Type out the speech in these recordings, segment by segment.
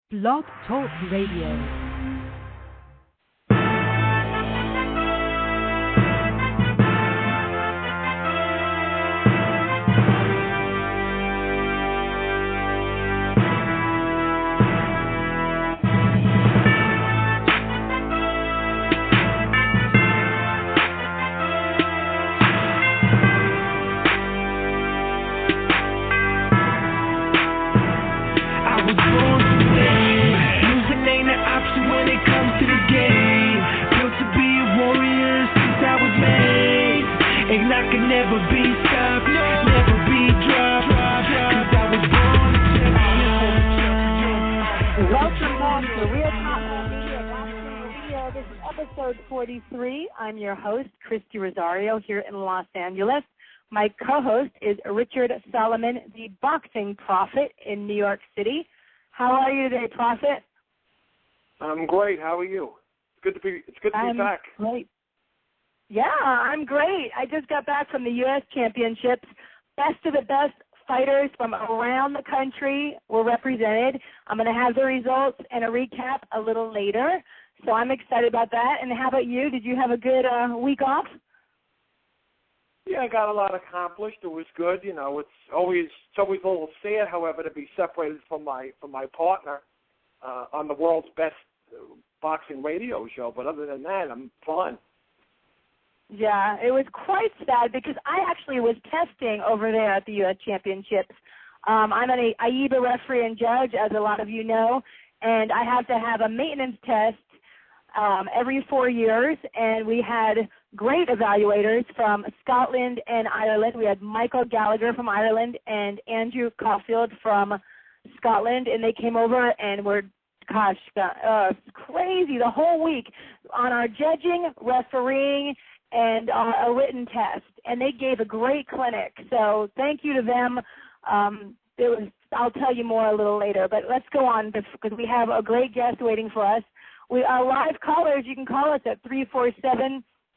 Blog Talk Radio. Episode 43. I'm your host, Christy Rosario, here in Los Angeles. My co-host is Richard Solomon, the boxing prophet in New York City. How are you today, Prophet? I'm great. How are you? It's good to be back. Great. Yeah, I'm great. I just got back from the U.S. Championships. Best of the best fighters from around the country were represented. I'm going to have the results and a recap a little later. So I'm excited about that. And how about you? Did you have a good week off? Yeah, I got a lot accomplished. It was good. You know, it's always a little sad, however, to be separated from my partner on the world's best boxing radio show. But other than that, I'm fine. Yeah, it was quite sad because I actually was testing over there at the U.S. Championships. I'm an AIBA referee and judge, as a lot of you know, and I have to have a maintenance test every 4 years, and we had great evaluators from Scotland and Ireland. We had Michael Gallagher from Ireland and Andrew Caulfield from Scotland, and they came over and were, it's crazy the whole week on our judging, refereeing, and a written test, and they gave a great clinic. So thank you to them. I'll tell you more a little later, but let's go on because we have a great guest waiting for us. We are live callers. You can call us at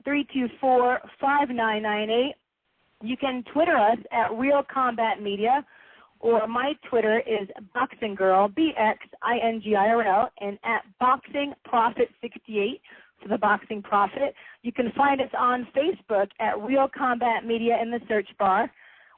347-324-5998. You can Twitter us at Real Combat Media, or my Twitter is Boxing Girl, BXINGIRL, and at Boxing Prophet 68 for the Boxing Prophet. You can find us on Facebook at Real Combat Media in the search bar.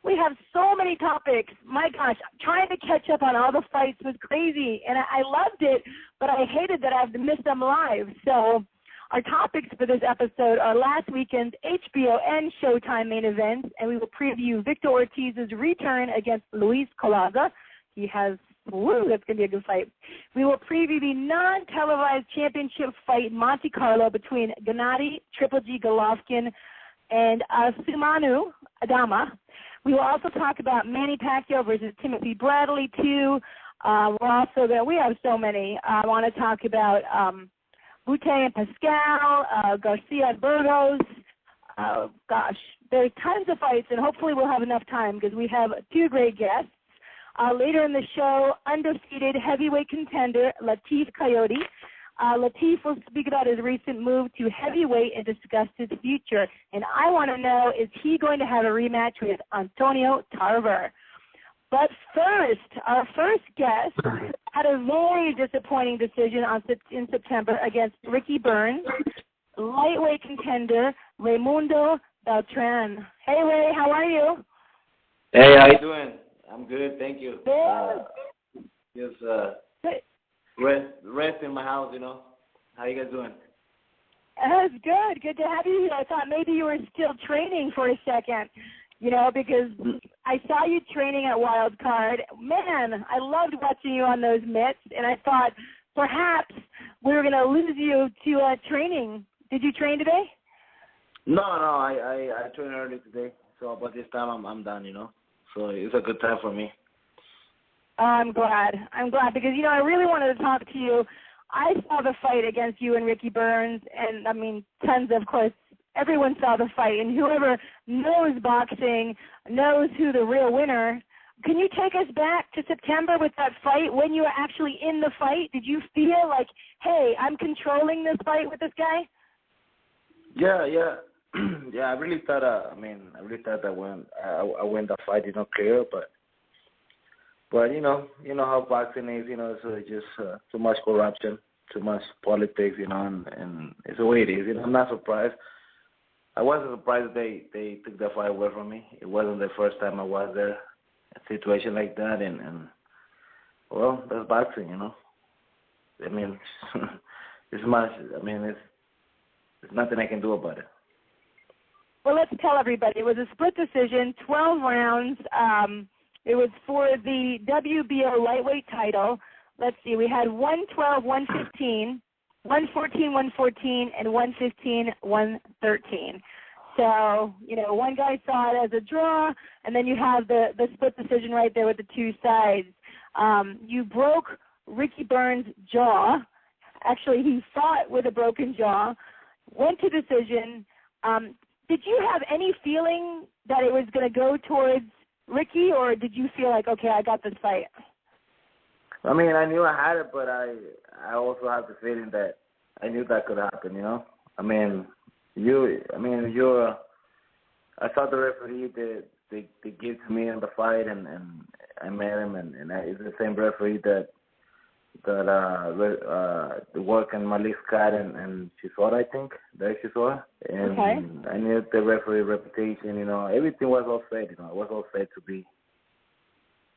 We have so many topics. My gosh, trying to catch up on all the fights was crazy, and I loved it, but I hated that I have to miss them live. So our topics for this episode are last weekend's HBO and Showtime main events, and we will preview Victor Ortiz's return against Luis Collazo. That's going to be a good fight. We will preview the non-televised championship fight in Monte Carlo between Gennady Triple G Golovkin and Sumanu Adama. We will also talk about Manny Pacquiao versus Timothy Bradley, too. We have so many. I want to talk about Butte and Pascal, Garcia Burgos. There's tons of fights, and hopefully we'll have enough time because we have two great guests. Later in the show, undefeated heavyweight contender Latif Coyote. Latif will speak about his recent move to heavyweight and discuss his future. And I want to know, is he going to have a rematch with Antonio Tarver? But first, our first guest had a very disappointing decision in September against Ricky Burns, lightweight contender Raymundo Beltran. Hey, Ray, how are you? Hey, how you doing? I'm good, thank you. Just rest in my house, you know. How you guys doing? That's good. Good to have you here. I thought maybe you were still training for a second, you know, because I saw you training at Wild Card. Man, I loved watching you on those mitts, and I thought perhaps we were going to lose you to training. Did you train today? No, I trained early today, so but this time I'm done, you know. So it's a good time for me. I'm glad because, you know, I really wanted to talk to you. I saw the fight against you and Ricky Burns, and, I mean, of course, everyone saw the fight, and whoever knows boxing knows who the real winner. Can you take us back to September with that fight when you were actually in the fight? Did you feel like, hey, I'm controlling this fight with this guy? Yeah. Yeah, I really thought, I win the fight, you know, clear, but But how boxing is. It's just too much corruption, too much politics. And it's the way it is. I'm not surprised. I wasn't surprised they took the fight away from me. It wasn't the first time I was there. A situation like that, and well, that's boxing. I mean, it's much. I mean, there's nothing I can do about it. Well, let's tell everybody. It was a split decision, 12 rounds. It was for the WBO lightweight title. Let's see. We had 112, 115, 114, 114, and 115, 113. So, one guy saw it as a draw, and then you have the split decision right there with the two sides. You broke Ricky Burns' jaw. Actually, he fought with a broken jaw, went to decision. Did you have any feeling that it was going to go towards Ricky, or did you feel like, okay, I got this fight? I mean, I knew I had it, but I also have the feeling that I knew that could happen. I mean, I saw the referee that they gave to me in the fight, and I met him, and it's the same referee that worked in Malik Scott and Chisora, I think, that Chisora. And okay. I knew the referee reputation, everything was all set, it was all set to be,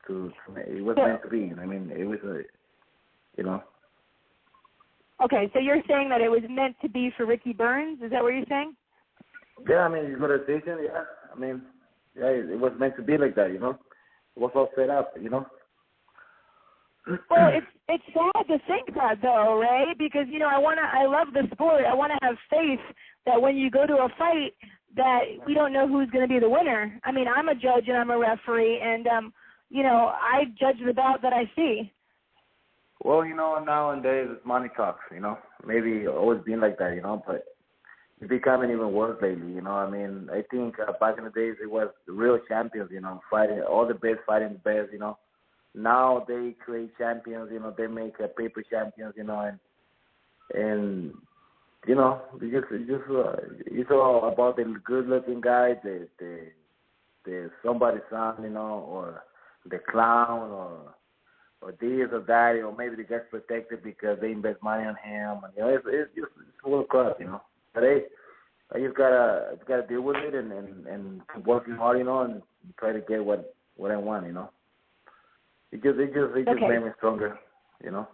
it was meant to be. I mean, it was, Okay, so you're saying that it was meant to be for Ricky Burns? Is that what you're saying? Yeah, I mean, you got a decision, yeah. I mean, yeah, it was meant to be like that, It was all set up, Well, it's sad to think that, though, Ray, because I love the sport. I want to have faith that when you go to a fight, that we don't know who's going to be the winner. I mean, I'm a judge and I'm a referee, and I judge the bout that I see. Well, nowadays money talks. Maybe always been like that, but it's becoming even worse lately. I mean, I think back in the days it was the real champions. Fighting all the best, fighting the best. Now they create champions, they make paper champions, and it's all about the good-looking guy, the somebody's son, or the clown, or this or that, or maybe they get protected because they invest money on him, and it's full of crap, But hey, I just gotta deal with it and keep working hard, and try to get what I want, It just okay. made me stronger, Well,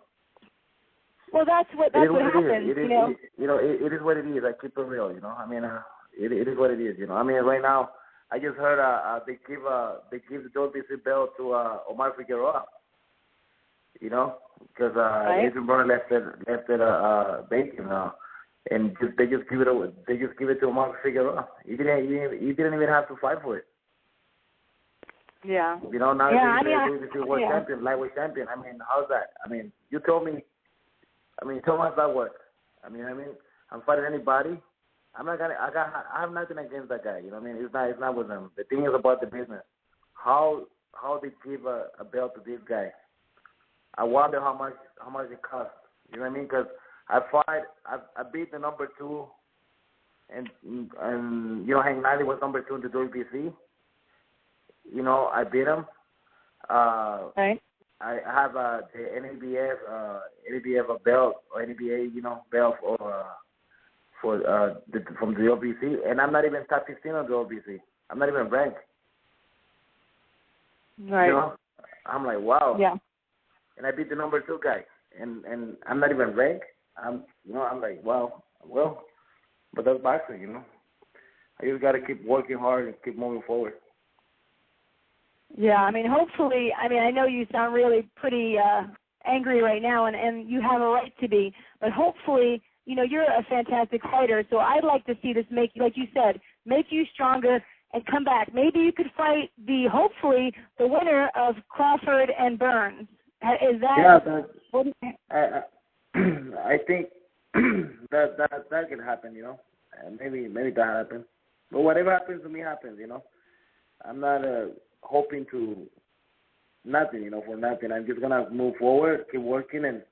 that's what happens, It is what it is. I keep it real, I mean, it is what it is, I mean, right now, I just heard they give the WBC belt to Omar Figueroa, because right. Adrian Broner left it vacant, and they just give it to Omar Figueroa. He didn't even have to fight for it. Yeah. Now he's a world champion, lightweight champion. I mean, how's that? I mean, you told me. I mean, tell me how that works. I mean, I'm fighting anybody. I have nothing against that guy. I mean, it's not with them. The thing is about the business. How they give a belt to this guy? I wonder how much it costs. You know what I mean? Because I beat the number 2, and Hank Nally was number 2 in the WBC. I beat him. Right. I have the NABF belt, or NBA, belt from the WBC, and I'm not even top 15 on the WBC. I'm not even ranked. Right. I'm like, wow. Yeah. And I beat the number 2 guy, and I'm not even ranked. I'm like, wow. Well, but that's boxing, I just got to keep working hard and keep moving forward. Yeah, I mean, hopefully, I know you sound really pretty angry right now, and you have a right to be, but hopefully, you're a fantastic fighter, so I'd like to see this make, like you said, make you stronger and come back. Maybe you could fight hopefully, the winner of Crawford and Burns. Is that... Yeah, I think that can happen, maybe that happens. But whatever happens to me happens, I'm not hoping to nothing, for nothing. I'm just gonna move forward, keep working, and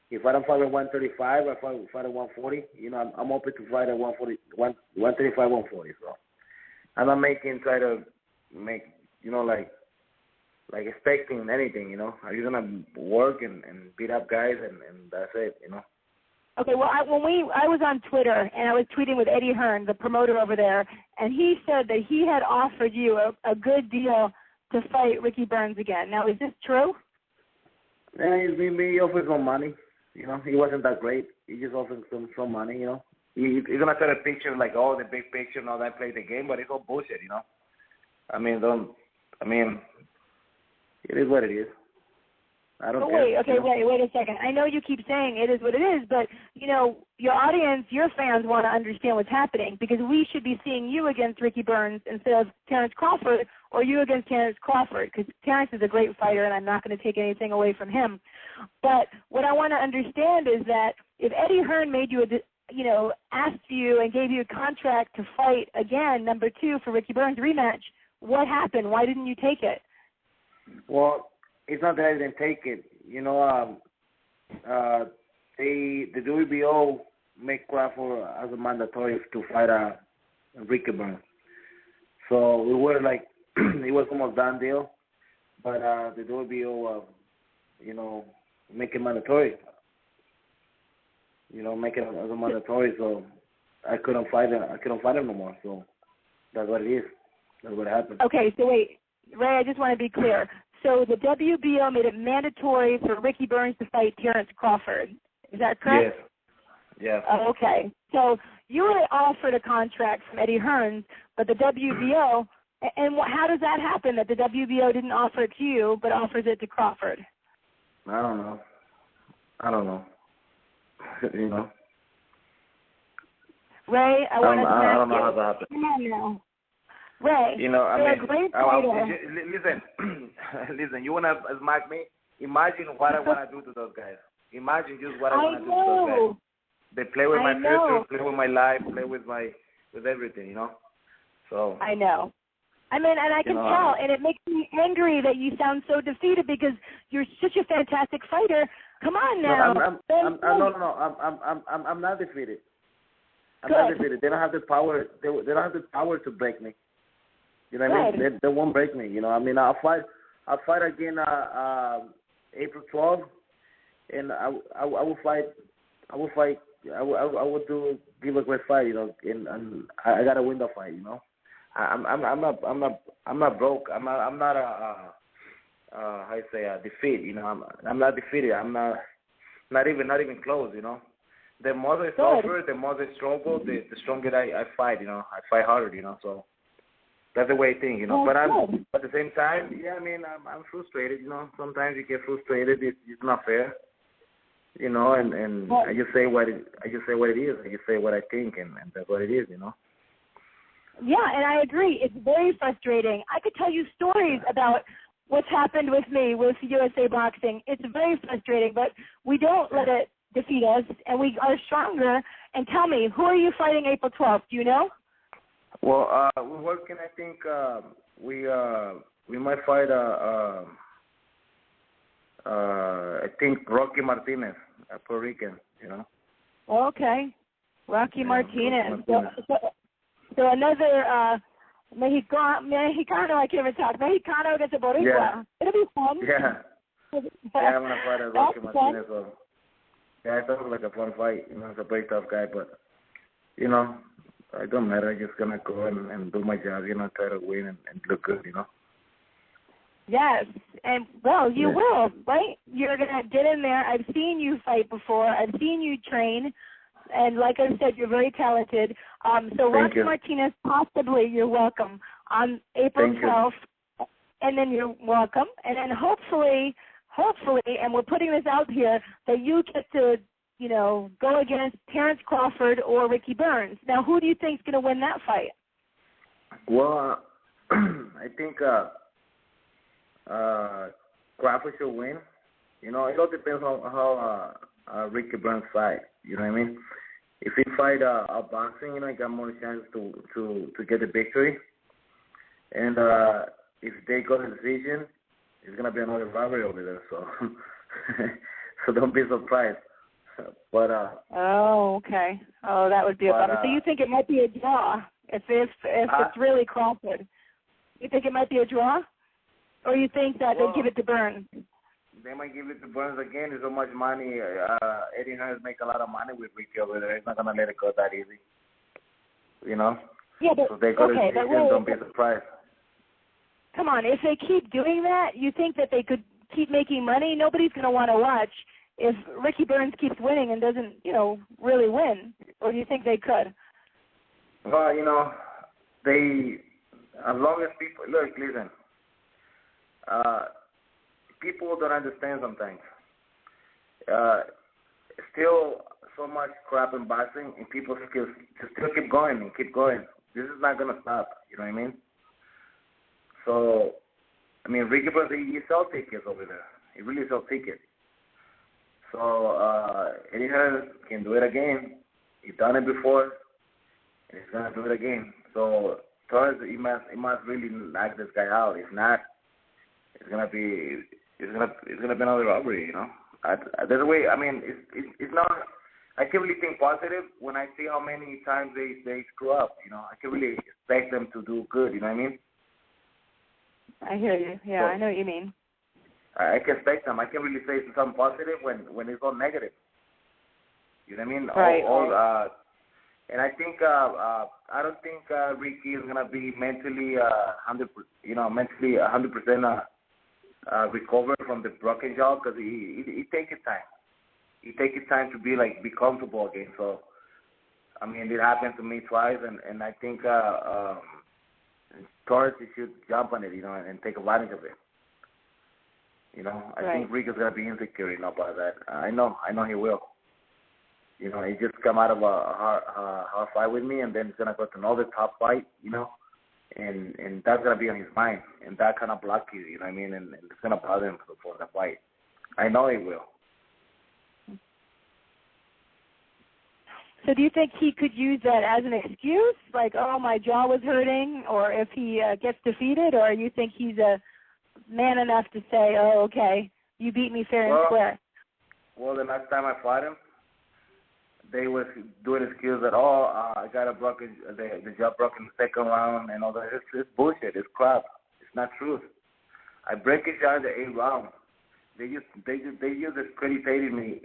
if I don't fight at 135, I fight at 140. I'm open to fight at 135, 140. So I'm not try to make, like like expecting anything, you know. Are you gonna work and beat up guys and that's it, you know? Okay, well, I was on Twitter and I was tweeting with Eddie Hearn, the promoter over there, and he said that he had offered you a good deal to fight Ricky Burns again. Now, is this true? Yeah, he offered some money. You know, he wasn't that great. He just offered some money, you know. He's gonna try to picture like, oh, the big picture and all that, play the game, but it's all bullshit, you know. I mean, it is what it is. I don't care. Wait a second. I know you keep saying it is what it is, but, you know, your audience, your fans want to understand what's happening because we should be seeing you against Ricky Burns instead of Terrence Crawford or you against Terrence Crawford because Terrence is a great fighter and I'm not going to take anything away from him. But what I want to understand is that if Eddie Hearn made you, asked you and gave you a contract to fight again, number 2 for Ricky Burns rematch, what happened? Why didn't you take it? Well, it's not that I didn't take it. You know, the WBO make Crawford as a mandatory to fight Ricky Burns. So we were like, it was almost done deal, but the WBO, make it mandatory. You know, make it as a mandatory. So I couldn't fight him. I couldn't fight him no more. So that's what it is. That's what happened. Okay, so wait, Ray, I just want to be clear. So the WBO made it mandatory for Ricky Burns to fight Terrence Crawford. Is that correct? Yes. Oh, okay. So you were offered a contract from Eddie Hearn, but the WBO, and how does that happen that the WBO didn't offer it to you but offers it to Crawford? I don't know. You know. Ray, I want to I don't know how that happened. Come on now. Ray, you know, I mean, a great fighter. Listen, you want to smack me? Imagine what I want to do to those guys. Imagine just what I want to do to those guys. They play with my future, play with my life, play with everything, you know? So I know. I mean, and I can tell, and it makes me angry that you sound so defeated because you're such a fantastic fighter. Come on now. I'm not defeated. I'm not defeated. They don't have the power. They don't have the power to break me. You know what I mean? They won't break me. You know, I mean, I'll fight again April 12th, and I will fight. I will give a great fight. You know, and I gotta win the fight. You know, I'm not broke. I'm not how you say defeat. You know, I'm not defeated. I'm not even close. You know. The more I suffer, the more I struggle, the stronger I fight, you know. I fight harder, you know. So that's the way I think, you know. But at the same time, yeah, I mean, I'm frustrated, you know. Sometimes you get frustrated. It's not fair, you know. And I just say what it is. I just say what I think, and that's what it is, you know. Yeah, and I agree. It's very frustrating. I could tell you stories about what's happened with me with USA Boxing. It's very frustrating, but we don't let it defeat us, and we are stronger. And tell me, who are you fighting April 12th? Do you know? Well, we're working. I think we might fight. I think Rocky Martinez, a Puerto Rican. You know. Okay, Rocky Martinez. So another Mexicano. I can't even talk. Mexicano against a Boricua. Yeah. It'll be fun. Yeah. I'm gonna fight a Rocky Martinez. Yeah, it sounds like a fun fight. You know, he's a very tough guy, but, you know, it don't matter. I'm just going to go and do my job, you know, try to win and look good, you know. Yes, and, well, you will, right? You're going to get in there. I've seen you fight before. I've seen you train, and like I said, you're very talented. So Rocky Martinez, possibly, you're welcome, on April 12th, and then you're welcome, and then hopefully, and we're putting this out here, that you get to, you know, go against Terrence Crawford or Ricky Burns. Now, who do you think is going to win that fight? Well, I think Crawford should win. You know, it all depends on how Ricky Burns fight. You know what I mean? If he fight a boxing, you know, he got more chance to get the victory. And if they go to decision, it's going to be another rivalry over there, so don't be surprised. But oh, okay. Oh, that would be a bummer. So you think it might be a draw if it's really Crawford? You think it might be a draw? Or you think that they'll give it to Burns? They might give it to Burns again. There's so much money. Eddie Hearns make a lot of money with Ricky over there. He's not gonna let it go that easy. You know. Yeah, but so they go okay, to don't be surprised. Come on, if they keep doing that, you think that they could keep making money? Nobody's gonna want to watch if Ricky Burns keeps winning and doesn't, really win. Or do you think they could? Well, they, as long as people listen. People don't understand sometimes. Still so much crap in boxing, and people still keep going and keep going. This is not going to stop, you know what I mean? So, Ricky Burns, he sells tickets over there. He really sells tickets. So, Eddie Hearns can do it again. He's done it before, and he's going to do it again. So, Torres, he must really knock this guy out. If not, it's gonna be another robbery, There's a way. It's not. I can't really think positive when I see how many times they screw up. I can really expect them to do good. You know what I mean? I hear you. Yeah, I know what you mean. I can expect them. I can't really say something positive when it's all negative. You know what I mean? Right. And I think I don't think Ricky is gonna be mentally 100% recover from the broken jaw because he take his time. He take his time to be comfortable again. So, it happened to me twice, and I think Torres should jump on it, and take advantage of it. I think Rick is gonna be insecure, about that. I know he will. He just come out of a hard fight with me, and then he's gonna go to another top fight, and that's gonna be on his mind, and that kind of block you, you know what I mean, and it's gonna bother him for the fight. I know he will. So do you think he could use that as an excuse, like, oh, my jaw was hurting, or if he gets defeated, or you think he's a man enough to say, oh, okay, you beat me fair and square? Well, the last time I fought him, they was doing excuses that, I got the jaw broken in the second round and all that. It's bullshit. It's crap. It's not truth. I break his jaw in the 8th round. They just discredited me,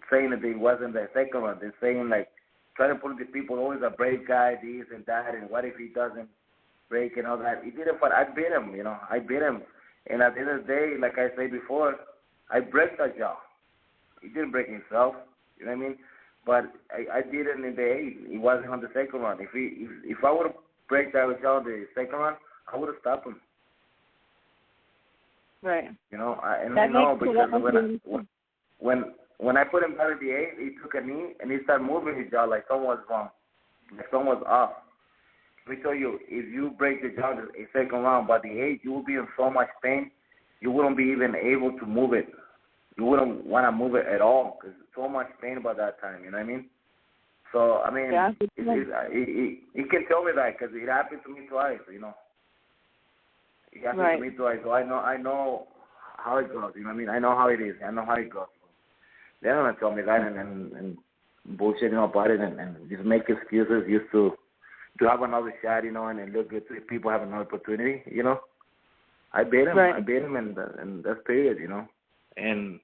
saying that it wasn't the second round. They're saying, trying to put the people always a brave guy, this and that, and what if he doesn't break and all that. He didn't, but I beat him, I beat him. And at the end of the day, like I said before, I break that jaw. He didn't break himself, you know what I mean? But I did it in the 8th. He wasn't on the second round. If I would have break that jaw in the second round, I would have stopped him. Right. Because when I put him down in the 8th, he took a knee and he started moving his jaw like something was wrong, like something was off. Let me tell you, if you break the jaw in the second round by the 8th, you will be in so much pain, you wouldn't be even able to move it. You wouldn't want to move it at all because so much pain by that time, you know what I mean? So, he can tell me that because it happened to me twice, It happened to me twice, so I know how it goes, you know what I mean? I know how it is. I know how it goes. They're not going to tell me that and bullshitting about it and just make excuses just to have another shot, and look good to people have another opportunity, I beat him. Right. I beat him, and that's period, And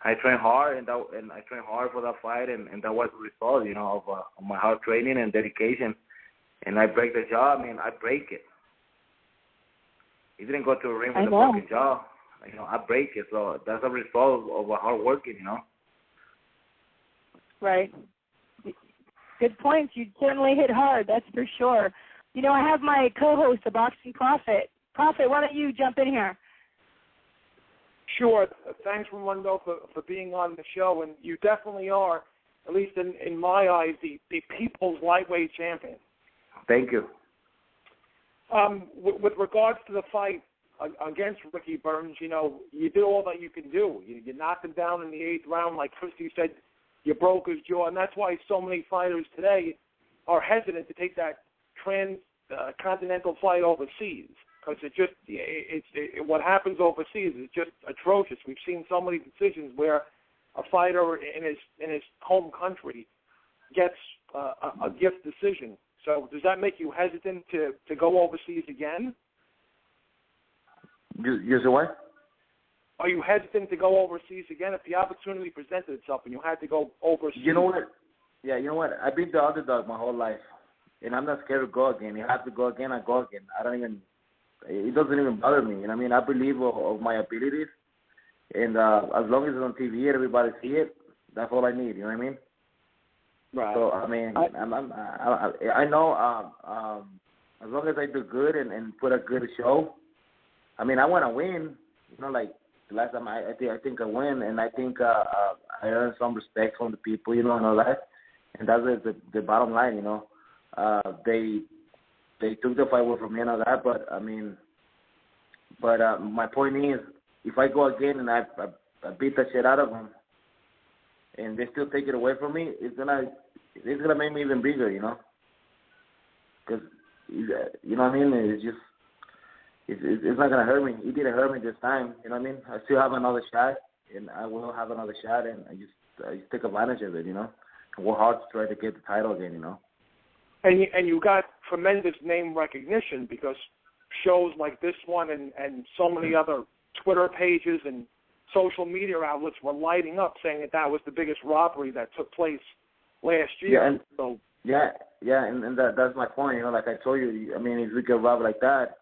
I trained hard, and I trained hard for that fight, and that was the result, of my hard training and dedication. And I break the jaw. I break it. He didn't go to a ring with a broken jaw. I break it. So that's a result of hard working, Right. Good points. You certainly hit hard, that's for sure. I have my co-host, the Boxing Prophet. Prophet, why don't you jump in here? Sure. Thanks, Raymundo, for being on the show. And you definitely are, at least in my eyes, the people's lightweight champion. Thank you. With regards to the fight against Ricky Burns, you did all that you can do. You knocked him down in the 8th round. Like Christy said, you broke his jaw. And that's why so many fighters today are hesitant to take that transcontinental fight overseas. Because what happens overseas is just atrocious. We've seen so many decisions where a fighter in his home country gets a gift decision. So does that make you hesitant to go overseas again? You say what? Are you hesitant to go overseas again if the opportunity presented itself and you had to go overseas? You know what? Yeah, you know what? I've been the underdog my whole life, and I'm not scared to go again. You have to go again, I go again. It doesn't even bother me. You know what I mean? I believe of my abilities, and as long as it's on TV and everybody see it, that's all I need. You know what I mean? Right. So I mean, I know as long as I do good and put a good show. I mean, I want to win. You know, like the last time I think I win, and I think I earned some respect from the people. You know, and all that. And that's the bottom line. You know, they took the fight away from me and all that. But I mean, my point is, if I go again and I beat the shit out of them, and they still take it away from me, it's gonna make me even bigger, you know. Because you know what I mean. It's not gonna hurt me. It didn't hurt me this time. You know what I mean. I still have another shot, and I will have another shot, and I just take advantage of it, you know. And work hard to try to get the title again, you know. And you got tremendous name recognition because shows like this one and so many other Twitter pages and social media outlets were lighting up saying that was the biggest robbery that took place last year. Yeah, and that's my point. You know, like I told you, I mean, if we get robbed like that,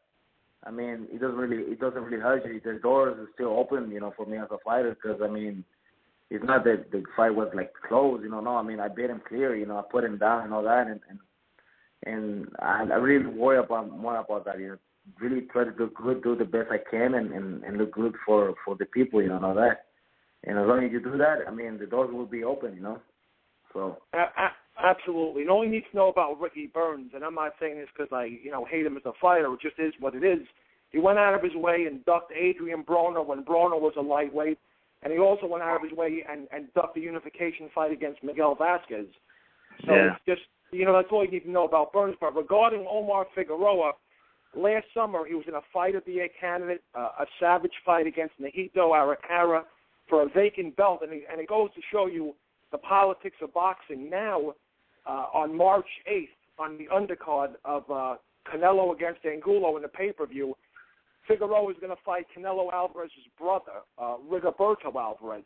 I mean, it doesn't really hurt you. The doors are still open, you know, for me as a fighter. Because I mean, it's not that the fight was like closed, you know. No, I mean, I beat him clear, you know. I put him down and all that, and I really worry more about that, you know. Really try to do good, do the best I can, and look good for the people, you know, and all that. And as long as you do that, I mean, the doors will be open, you know. So. Absolutely. You only need to know about Ricky Burns, and I'm not saying this because I, hate him as a fighter. It just is what it is. He went out of his way and ducked Adrian Broner when Broner was a lightweight, and he also went out of his way and ducked the unification fight against Miguel Vasquez. So It's just, that's all you need to know about Burns. But regarding Omar Figueroa, last summer he was in a fight at the A candidate, a savage fight against Nahito Arakawa for a vacant belt, and it goes to show you the politics of boxing. Now, on March 8th, on the undercard of Canelo against Angulo in the pay-per-view, Figueroa is going to fight Canelo Alvarez's brother, Rigoberto Alvarez.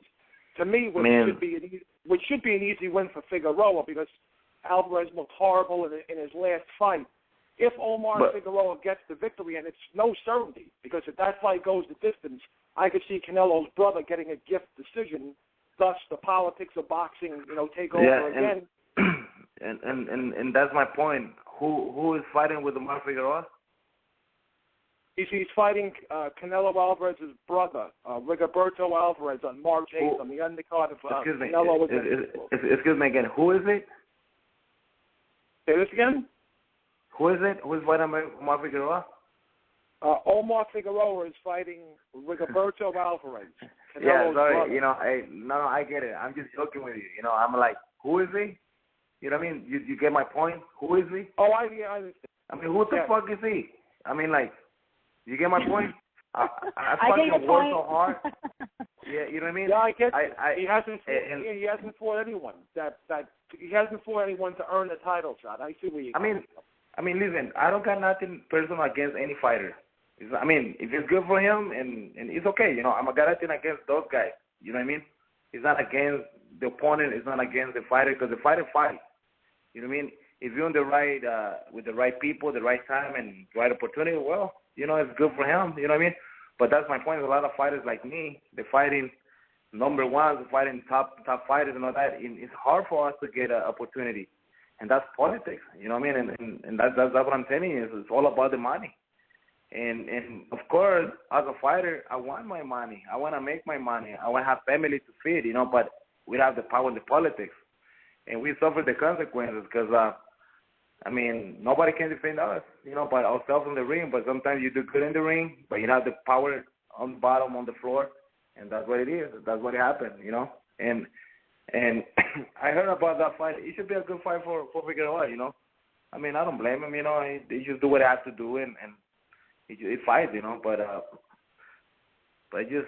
To me, which should be an easy win for Figueroa because Alvarez looked horrible in his last fight. If Omar Figueroa gets the victory, and it's no certainty, because if that fight goes the distance, I could see Canelo's brother getting a gift decision. Thus, the politics of boxing, take over again. And that's my point. Who is fighting with Omar Figueroa? He's fighting Canelo Alvarez's brother, Rigoberto Alvarez, on March 8th on the undercard of Canelo. Excuse me again. Who is it? Say this again? Who is it? Who is fighting Omar Figueroa? Omar Figueroa is fighting Rigoberto Alvarez. Yeah, sorry. Brother. I get it. I'm just joking with you. I'm like, who is he? You know what I mean? You get my point? Who is he? Oh, I understand. I mean, who the fuck is he? I mean, like, you get my point? I fucking work so hard. Yeah, you know what I mean? Yeah, I get he hasn't fought anyone. He hasn't fought anyone to earn a title shot. I see where you I mean, listen, I don't got nothing personal against any fighter. If it's good for him, and it's okay, I'm got nothing against those guys. You know what I mean? It's not against the opponent. It's not against the fighter, because the fighter fights. You know what I mean? If you're on the right, with the right people, the right time, and right opportunity, well, it's good for him. You know what I mean? But that's my point. A lot of fighters like me, they're fighting number ones, they're fighting top fighters and all that. It's hard for us to get an opportunity, and that's politics. You know what I mean? And that's what I'm telling you. It's all about the money. And of course, as a fighter, I want my money. I want to make my money. I want to have family to feed, but we have the power in the politics. And we suffer the consequences because, nobody can defend us, but ourselves in the ring. But sometimes you do good in the ring, but you have the power on the bottom, on the floor, and that's what it is. That's what happened, And I heard about that fight. It should be a good fight for Figueroa, I don't blame him, He just do what he has to do, and he fights, But just,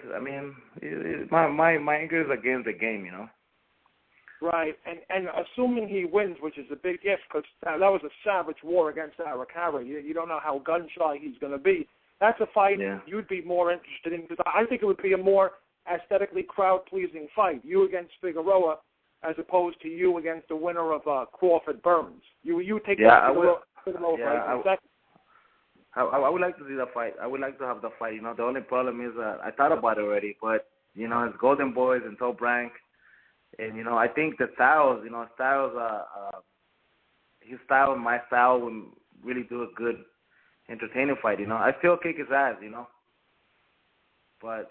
my anger is against the game, Right, and assuming he wins, which is a big if, because that was a savage war against Arakawa. You don't know how gun-shy he's going to be. that's a fight Yeah. you'd be more interested in, because I think it would be a more aesthetically crowd-pleasing fight. You against Figueroa, as opposed to you against the winner of Crawford Burns. You take that Figueroa fight in a second. I would like to see the fight. I would like to have the fight. You know, the only problem is I thought about it already, but you know, it's Golden Boys and Top Rank, and you know, I think the styles, you know, his style and my style would really do a good, entertaining fight. You know, I still kick his ass, you know, but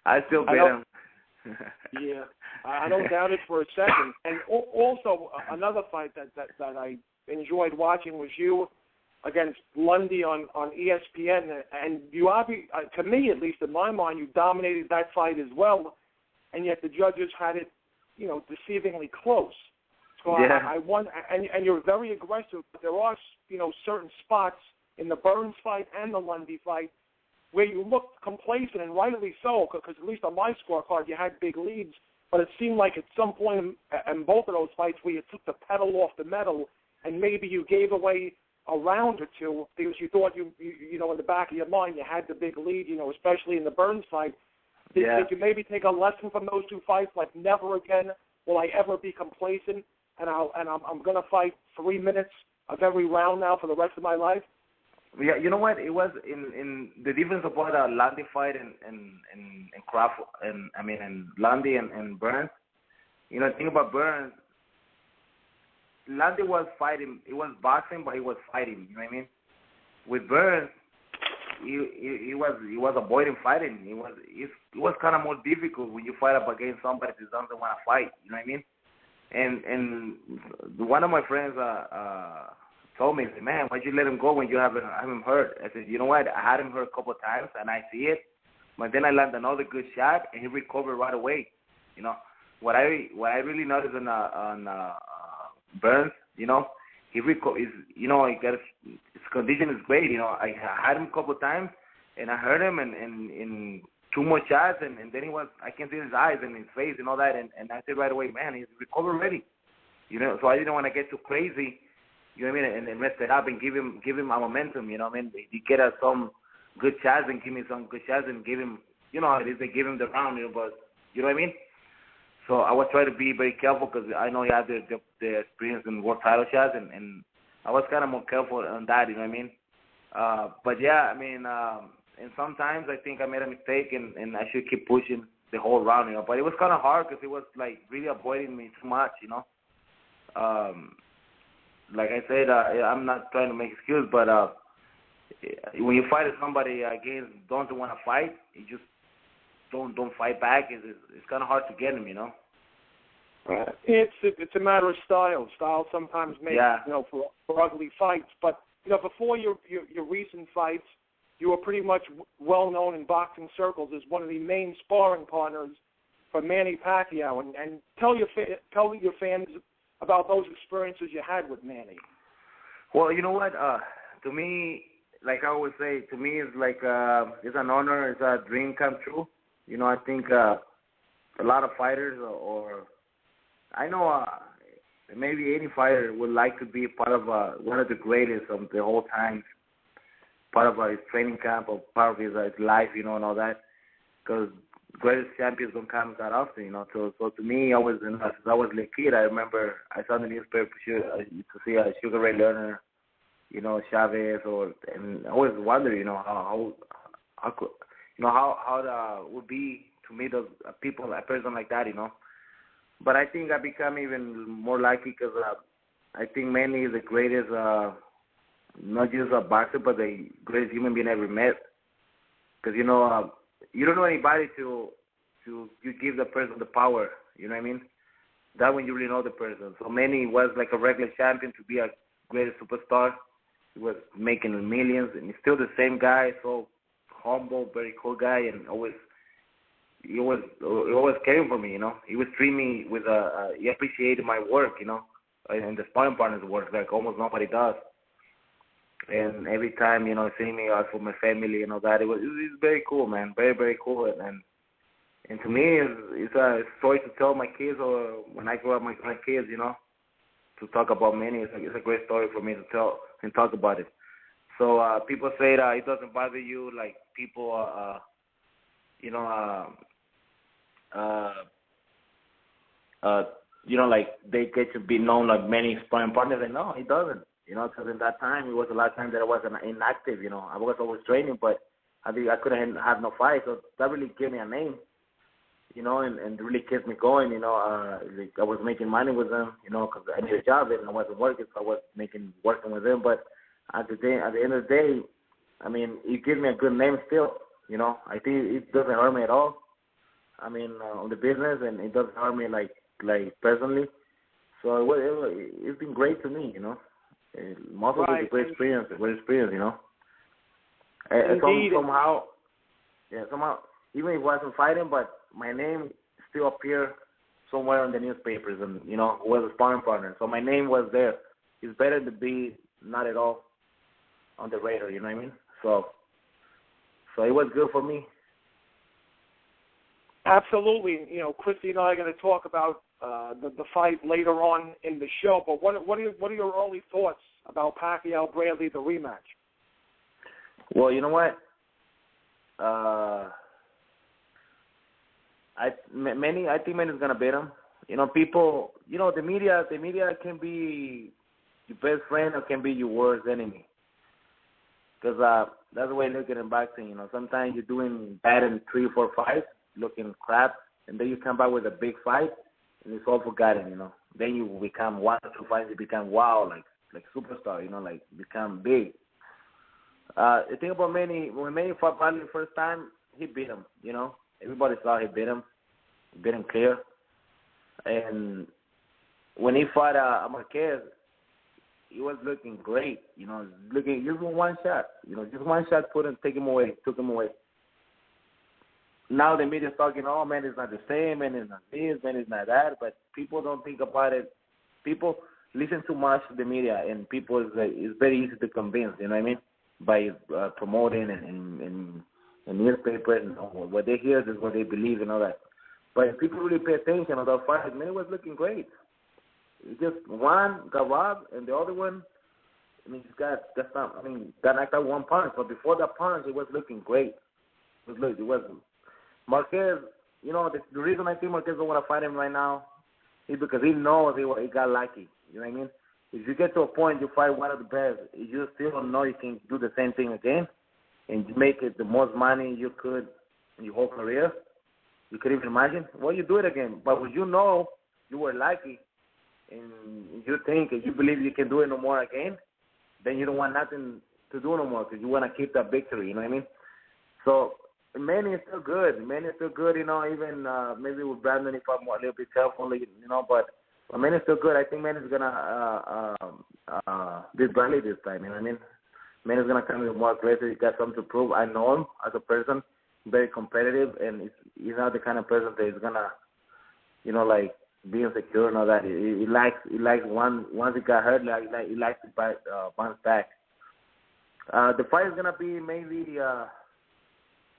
I still beat him. Yeah, I don't doubt it for a second. And also another fight that I enjoyed watching was you against Lundy on ESPN, and you obviously, to me at least in my mind, you dominated that fight as well, and yet the judges had it, you know, deceivingly close. So yeah. I won, and you're very aggressive, but there are, you know, certain spots in the Burns fight and the Lundy fight where you looked complacent, and rightly so, because at least on my scorecard you had big leads, but it seemed like at some point in both of those fights where you took the pedal off the metal, and maybe you gave away a round or two because you thought you know, in the back of your mind you had the big lead, you know, especially in the Burns fight. Did you maybe take a lesson from those two fights, like never again will I ever be complacent, and I'm going to fight 3 minutes of every round now for the rest of my life? Yeah, you know what? It was in the difference about a Lundy fight and Crawford, and Lundy and Burns. You know, the thing about Burns, Lundy was fighting. It was boxing, but he was fighting. You know what I mean? With Burns, he was avoiding fighting. It was kind of more difficult when you fight up against somebody that doesn't want to fight. You know what I mean? And one of my friends told me, man, why'd you let him go when you have him hurt? I said, you know what? I had him hurt a couple of times, and I see it. But then I landed another good shot, and he recovered right away. You know, what I really noticed on Burns, you know, he his condition is great. You know, I had him a couple of times, and I hurt him, and in 2 more shots, and then I can see his eyes and his face and all that, and I said right away, man, he's recovered already. You know, so I didn't want to get too crazy. You know what I mean? And mess it up and give him a momentum. You know what I mean? He get us some good shots and give me some good shots and give him, you know how it is, they give him the round, you know, but you know what I mean? So I was trying to be very careful because I know he had the experience in world title shots, and I was kind of more careful on that, you know what I mean? But yeah, I mean, and sometimes I think I made a mistake and I should keep pushing the whole round, you know, but it was kind of hard because it was like really avoiding me too much, you know? Like I said, I'm not trying to make excuses, but when you fight somebody against don't want to fight, you just don't fight back. It's kind of hard to get him, you know. It's a matter of style. Style sometimes makes you know, for ugly fights. But you know, before your recent fights, you were pretty much well known in boxing circles as one of the main sparring partners for Manny Pacquiao. And tell your fans about those experiences you had with Manny. Well, you know what? To me, like I always say, to me it's like it's an honor, it's a dream come true. You know, I think a lot of fighters, or I know maybe any fighter would like to be part of one of the greatest of the whole time, part of his training camp or part of his life, you know, and all that, because greatest champions don't come that often, you know. So to me, I was a kid. I remember I saw in the newspaper to see a Sugar Ray Leonard, you know, Chavez, and I always wonder, you know, how that would be to meet a person like that, you know. But I think I become even more lucky because I think Manny is the greatest, not just a boxer, but the greatest human being I ever met. Because, you know, you don't know anybody to you give the person the power, you know what I mean? That when you really know the person. So Manny was like a regular champion to be a greatest superstar. He was making millions, and he's still the same guy, so humble, very cool guy, and he always caring for me, you know. He would treat me with he appreciated my work, you know, and the sparring partner's work like almost nobody does. And every time, you know, seeing me out for my family and all that, it was very cool, man, very, very cool. And to me, it's a story to tell my kids, or when I grow up, my kids, you know, to talk about Manny. It's a great story for me to tell and talk about it. So people say that it doesn't bother you, like people, you know, like they get to be known like many sparring partners. And no, it doesn't. Because in that time, it was a lot of time that I was inactive. I was always training, but I couldn't have no fight. So that really gave me a name, and really kept me going. Like I was making money with them, because I needed a job and I wasn't working, so I was working with them. But at the end of the day, I mean, it gives me a good name still. I think it doesn't hurt me at all. I mean, on the business, and it doesn't hurt me like personally. So it's been great to me. Most of it's a great experience. Somehow, even if I wasn't fighting, but my name still appeared somewhere in the newspapers, and who was a sparring partner. So my name was there. It's better to be not at all on the radar. You know what I mean? So it was good for me. Absolutely. Christy and I are going to talk about the fight later on in the show. But what are your early thoughts about Pacquiao Bradley, the rematch? Well, you know what? I think Manny's gonna beat him. People. The media can be your best friend or can be your worst enemy. Because that's the way I look at it in boxing. Sometimes you're doing bad in 3 or 4 fights, looking crap, and then you come back with a big fight, and it's all forgotten. Then you become 1 or 2 fights, you become wow, like superstar. Like become big. The thing about Manny, when Manny fought Bradley the first time, he beat him. Everybody saw he beat him clear. And when he fought Marquez, he was looking great. Looking just one shot. Just one shot took him away. Now the media's talking, oh, man, it's not the same, man, it's not this, man, it's not that. But people don't think about it. People listen too much to the media, and people it's very easy to convince. You know what I mean? By promoting and newspapers, and what they hear is what they believe and all that. But if people really pay attention to that fight, Manny was looking great. Just one got robbed, and the other one, got knocked out 1 punch. But before that punch, it was looking great. It was Marquez. The reason I think Marquez don't want to fight him right now is because he knows he got lucky. You know what I mean? If you get to a point you fight one of the best, you still don't know you can do the same thing again and make it the most money you could in your whole career. You could even imagine. Well, you do it again. But when you know you were lucky and you think and you believe you can do it no more again, then you don't want nothing to do no more because you want to keep that victory. You know what I mean? So Manny is still good. Even maybe with Brandon, if I'm a little bit careful, but Manny's still good. I think Manny's gonna beat Bradley this time. You know what I mean? Manny's gonna come in more aggressive. He got something to prove. I know him as a person, very competitive, and he's not the kind of person that is gonna, like be insecure and all that. He likes once he got hurt, he likes to bounce back. The fight is gonna be maybe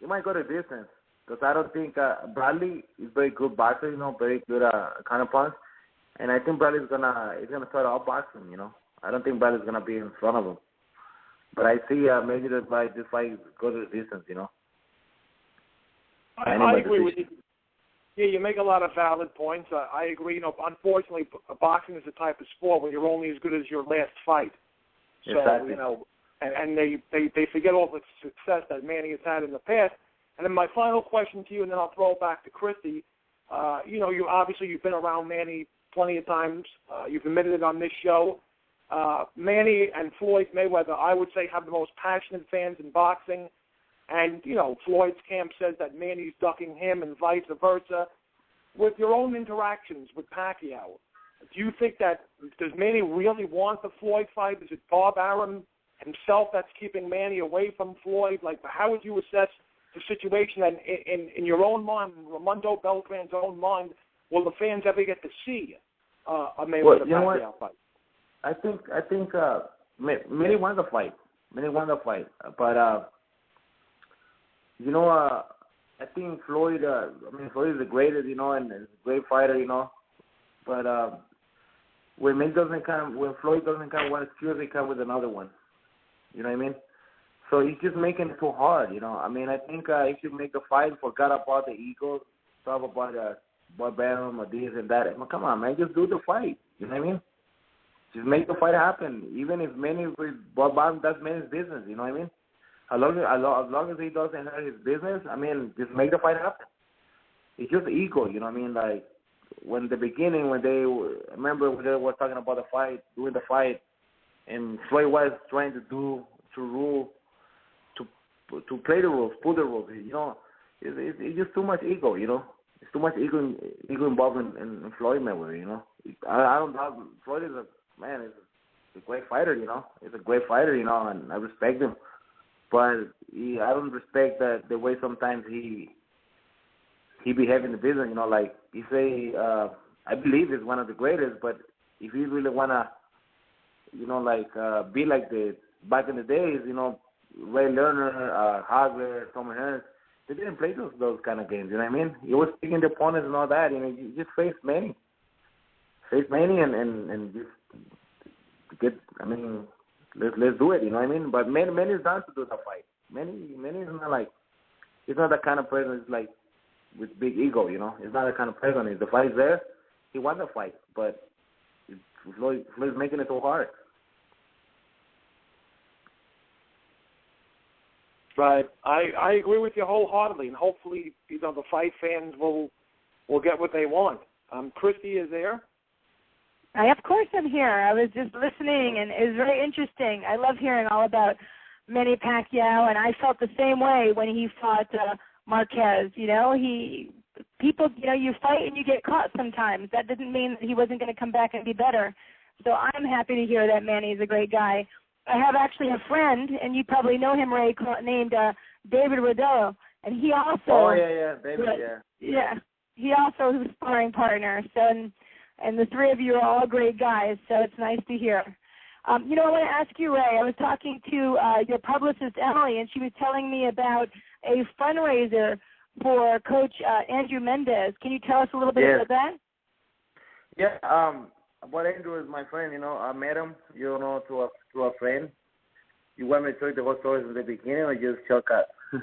he might go the distance because I don't think Bradley is very good boxer. Very good counterpunch. And I think Bradley's gonna try to outbox him. I don't think Bradley's gonna be in front of him. But I see maybe this fight go to the distance. I agree with you. Yeah, you make a lot of valid points. I agree. Unfortunately, boxing is the type of sport where you're only as good as your last fight. So exactly. And they forget all the success that Manny has had in the past. And then my final question to you, and then I'll throw it back to Christy. You've been around Manny plenty of times. You've admitted it on this show. Manny and Floyd Mayweather, I would say, have the most passionate fans in boxing. And, Floyd's camp says that Manny's ducking him and vice versa. With your own interactions with Pacquiao, do you think does Manny really want the Floyd fight? Is it Bob Arum himself that's keeping Manny away from Floyd? How would you assess the situation? And in your own mind, Raymundo Beltran's own mind, will the fans ever get to see a Mayweather-Pacquiao fight? I think Manny wants a fight. But I think Floyd. Floyd is the greatest, and is a great fighter, But when Floyd doesn't come with one excuse, he comes with another one. You know what I mean? So he's just making it too hard, you know. I mean, I think if you make the fight, forgot about the ego, talk about Barbarian or this and that. I mean, come on, man, just do the fight. You know what I mean? Just make the fight happen. Even if Manny with Barbarian, that's Manny's business. You know what I mean? As long as he doesn't hurt his business, I mean, just make the fight happen. It's just ego, you know what I mean? Like when the beginning, when they remember when they were talking about the fight, doing the fight, and Floyd was trying to play the rules, put the rules. You know, it's just too much ego. You know, it's too much ego involved in Floyd Mayweather. You know, I don't know. Floyd is he's a great fighter. You know, he's a great fighter. You know, and I respect him, but I don't respect the way sometimes he behaves in the business. You know, like you say, I believe he's one of the greatest, but if you really wanna, you know, like be like the back in the days, you know. Ray Lerner, Hagler, Tommy Hearns, they didn't play those kind of games, you know what I mean? You was picking the opponents and all that, you know, you just face Manny. Face Manny and just get, I mean, let's do it, you know what I mean? But Manny is down to do the fight. Manny is not like, he's not that kind of person, it's like, with big ego, you know? He's not that kind of person. If the fight is there, he won the fight, but Floyd's making it so hard. But I agree with you wholeheartedly, and hopefully, you know, the fight fans will get what they want. Christy is there. Of course I'm here. I was just listening, and it was very interesting. I love hearing all about Manny Pacquiao, and I felt the same way when he fought Marquez. You know, people, you know, you fight and you get caught sometimes. That didn't mean that he wasn't going to come back and be better. So I'm happy to hear that Manny is a great guy. I have actually a friend, and you probably know him, Ray, named David Rodello, and he also. Oh yeah, David, yeah. Yeah, he also was a sparring partner. So, and the three of you are all great guys. So it's nice to hear. You know, I want to ask you, Ray. I was talking to your publicist Emily, and she was telling me about a fundraiser for Coach Andrew Mendez. Can you tell us a little bit about that? Yeah. But Andrew is my friend, you know. I met him, you know, through a friend. You want me to tell you the whole story from the beginning or just shortcut? Let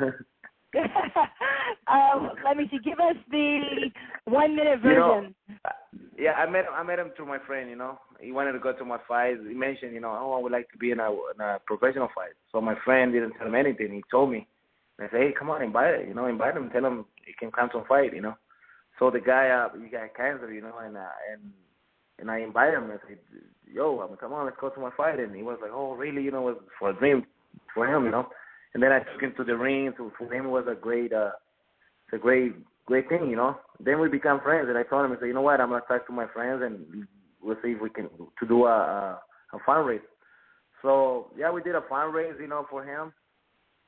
me see. Give us the 1-minute version. You know, yeah, I met him through my friend, you know. He wanted to go to my fights. He mentioned, you know, I would like to be in a professional fight. So my friend didn't tell him anything. He told me. And I said, hey, come on, invite him. Tell him he can come to a fight, you know. So the guy, he got cancer, you know, and I invited him. I said, yo, come on, let's go to my fight. And he was like, oh, really? You know, it was for a dream for him, you know. And then I took him to the ring. So for him, it was a great thing, you know. Then we became friends. And I told him, I said, you know what, I'm going to talk to my friends and we'll see if we can to do a fundraiser. So, yeah, we did a fundraiser, you know, for him.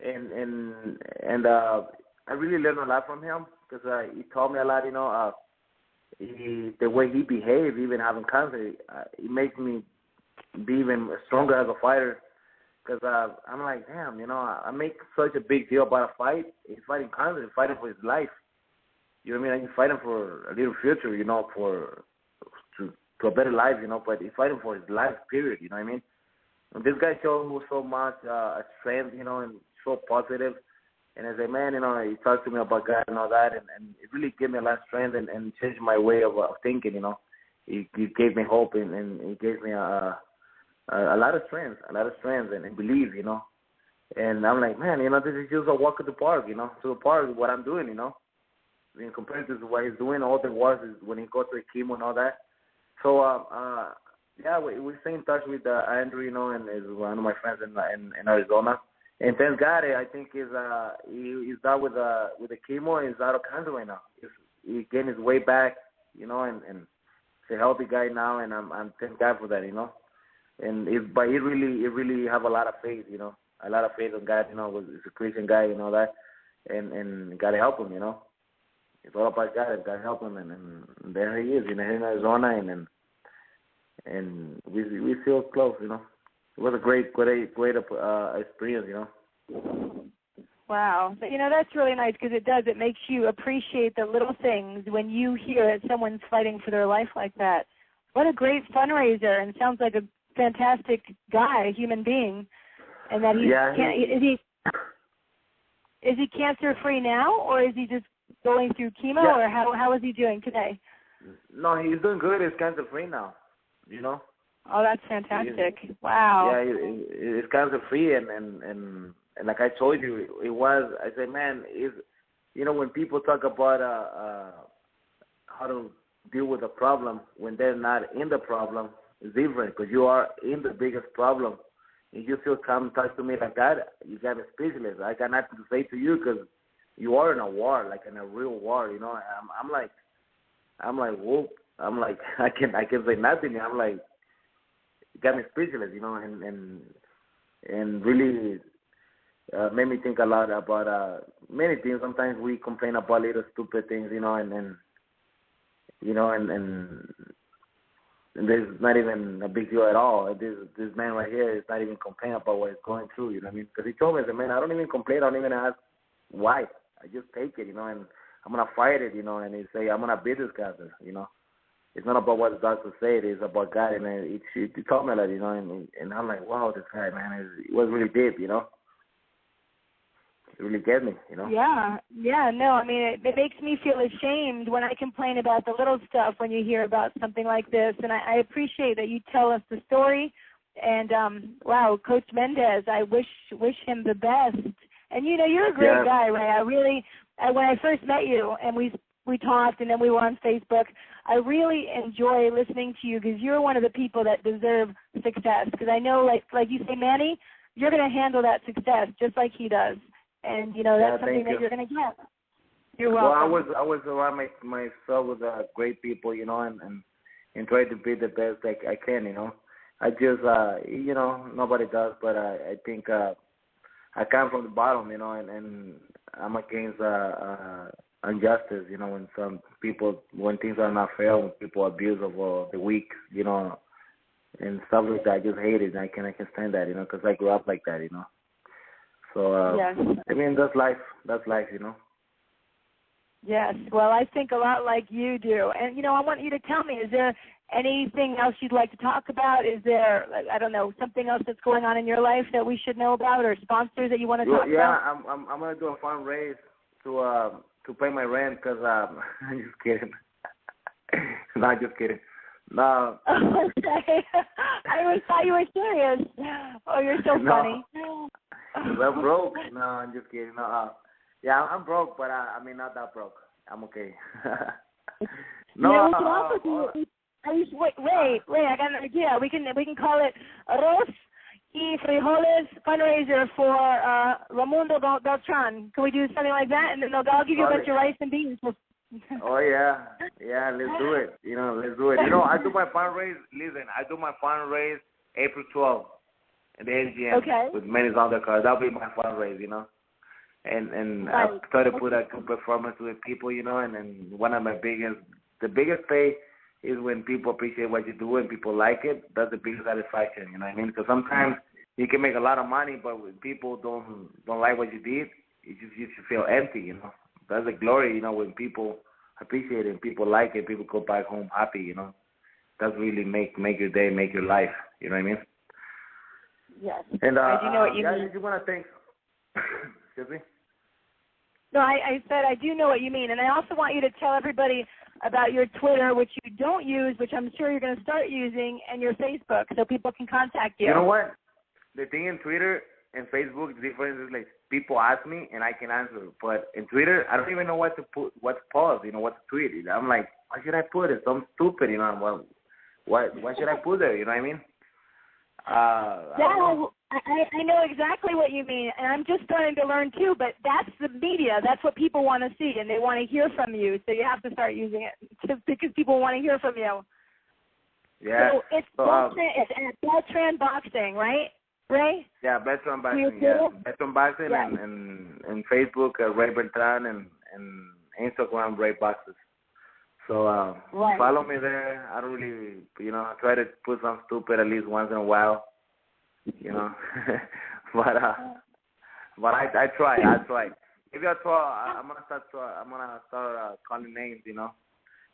And I really learned a lot from him because he taught me a lot, you know. The way he behaved, even having cancer, it makes me be even stronger as a fighter. Because I'm like, damn, you know, I make such a big deal about a fight. He's fighting cancer, he's fighting for his life. You know what I mean? He's fighting for a little future, you know, to a better life, you know. But he's fighting for his life, period. You know what I mean? And this guy showed me so much strength, you know, and so positive. And I said, man, you know, he talked to me about God and all that, and it really gave me a lot of strength and changed my way of thinking, you know. He gave me hope and he gave me a lot of strength and belief, you know. And I'm like, man, you know, this is just a walk to the park, you know, to the park, what I'm doing, you know. I mean, compared to what he's doing, all the work is when he goes to the chemo and all that. So, yeah, we stay in touch with Andrew, you know, and is one of my friends in Arizona. And thank God, I think he's out with the chemo and he's out of cancer right now. He's getting his way back, you know, and he's a healthy guy now, and I'm thank God for that, you know. But he really have a lot of faith, you know, a lot of faith in God, you know. He's a Christian guy, you know that, and gotta help him, you know. It's all about God, and gotta help him, and there he is, you know, in Arizona, and we feel close, you know. It was a great experience, you know. Wow. But, you know, that's really nice because it makes you appreciate the little things when you hear that someone's fighting for their life like that. What a great fundraiser, and sounds like a fantastic guy, human being. and that he is he cancer free now, or is he just going through chemo, or how is he doing today? No, he's doing good. He's cancer free now. You know. Oh, that's fantastic! Wow. Yeah, he's cancer free, and like I told you, it was. I said, man, when people talk about how to deal with a problem when they're not in the problem, it's different because you are in the biggest problem. If you feel come talk to me like that, you got me speechless. I got nothing to say to you because you are in a war, like in a real war. You know, I'm like, whoop. I'm like, I can say nothing. I'm like, it got me speechless. You know, and really made me think a lot about many things. Sometimes we complain about little stupid things, you know, and there's not even a big deal at all. This man right here is not even complaining about what he's going through, you know what I mean? Because he told me, I said, man, I don't even complain. I don't even ask why. I just take it, you know, and I'm going to fight it, you know, and he say, I'm going to beat this cancer, you know. It's not about what the doctor said. It's about God, and he told me that, you know, and I'm like, wow, this guy, man, it was really deep, you know. It really get me, you know. Yeah, no, I mean, it makes me feel ashamed when I complain about the little stuff when you hear about something like this, and I appreciate that you tell us the story. And wow, Coach Mendez, I wish him the best. And you know, you're a great guy, Ray. When I first met you and we talked, and then we were on Facebook, I really enjoy listening to you because you're one of the people that deserve success. Because I know, like you say, Manny, you're going to handle that success just like he does. And, you know, that's something that you're going to get. You're welcome. Well, I was around myself with great people, you know, and try to be the best I can, you know. I just, you know, nobody does, but I think I come from the bottom, you know, and I'm against injustice, you know, when things are not fair, when people abuse of the weak, you know, and stuff like that. I just hate it. I can stand that, you know, because I grew up like that, you know. So, yes. I mean, that's life. That's life, you know. Yes. Well, I think a lot like you do. And, you know, I want you to tell me, is there anything else you'd like to talk about? Is there, I don't know, something else that's going on in your life that we should know about, or sponsors that you want to talk about? Yeah, I'm going to do a fundraise to pay my rent because I'm just kidding. No, I'm just kidding. No. Okay. I always thought you were serious. Oh, you're so funny. I'm broke. No, I'm just kidding. No, yeah, I'm broke, but I mean, not that broke. I'm okay. No. Yeah, we can also do. Wait! I got an idea. We can call it Arroz y Frijoles fundraiser for Raymundo Beltran. Can we do something like that? And then they'll give you a bunch of rice and beans. Oh yeah, let's do it. You know, let's do it. You know, I do my fundraise. Listen, I do my fundraise April 12th at the NGM with Men's Undercard. That'll be my fundraise. You know, and I try to put a good performance with people. You know, and one of the biggest pay is when people appreciate what you do and people like it. That's the biggest satisfaction. You know what I mean? Because sometimes you can make a lot of money, but when people don't like what you did, you just feel empty. You know. That's a glory, you know, when people appreciate it and people like it, people go back home happy, you know. That's really make your day, make your life. You know what I mean? Yes. And I do know what you mean. I just want to thank. Excuse me? No, I said I do know what you mean. And I also want you to tell everybody about your Twitter, which you don't use, which I'm sure you're going to start using, and your Facebook, so people can contact you. You know what? The thing in Twitter and Facebook, the difference is like people ask me and I can answer. But in Twitter, I don't even know what to post, you know, what to tweet. I'm like, why should I put it? Something stupid, you know. Well, why should I put it? You know what I mean? I know exactly what you mean, and I'm just starting to learn too. But that's the media. That's what people want to see, and they want to hear from you. So you have to start using it because people want to hear from you. Yeah. So it's Beltran Boxing, right? Ray? Yeah, Beltran Boxing. Yeah, Beltran Boxing and Facebook, Ray Beltran, and Instagram, Ray Boxes. So follow me there. I don't really, you know, I try to put something stupid at least once in a while, you know. but I try. Maybe I'll try. I'm gonna start calling names, you know,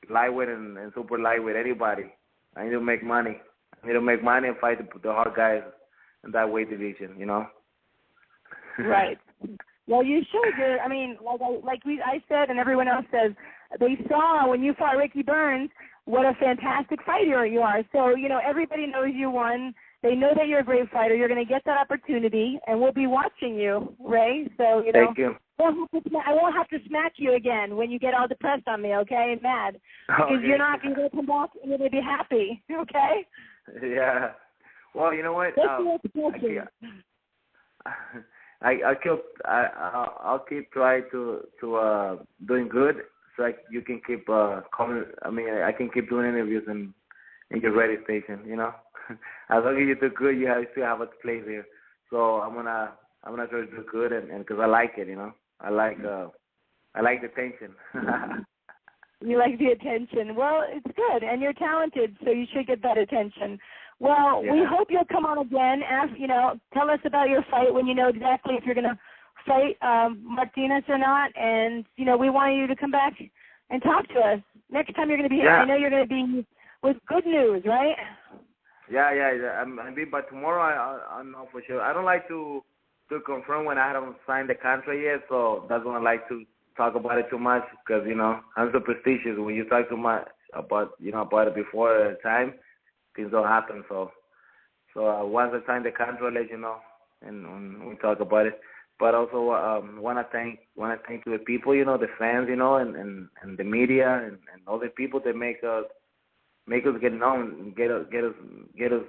lightweight and super lightweight. Anybody. I need to make money. I need to make money and fight the hard guys in that weight division, you know. Right. Well, you showed I said, and everyone else says, they saw when you fought Ricky Burns what a fantastic fighter you are. So, everybody knows you won. They know that you're a great fighter. You're going to get that opportunity, and we'll be watching you, Ray. So, Thank you. I won't have to smack you again when you get all depressed on me, okay, and mad. Because you're not going to come back and you're going to be happy, okay? Yeah. Well, you know what? I'll keep trying to doing good, so you can keep coming. I can keep doing interviews in your radio station. As long as you do good, you still have a place here. So I'm gonna try to do good, and because I like it. I like the attention. You like the attention. Well, it's good, and you're talented, so you should get that attention. Well, yeah. We hope you'll come on again. Tell us about your fight when you know exactly if you're going to fight Martinez or not, and we want you to come back and talk to us next time you're going to be here. I know you're going to be with good news, right? Yeah. But tomorrow I know for sure. I don't like to confirm when I haven't signed the contract yet, so that's why I like to talk about it too much, because I'm superstitious. When you talk too much about it before time, things don't happen. So once I sign the contract, I'll let you know, and we talk about it. But also want to thank the people, the fans, and the media and all the people that make us get known, get us, give us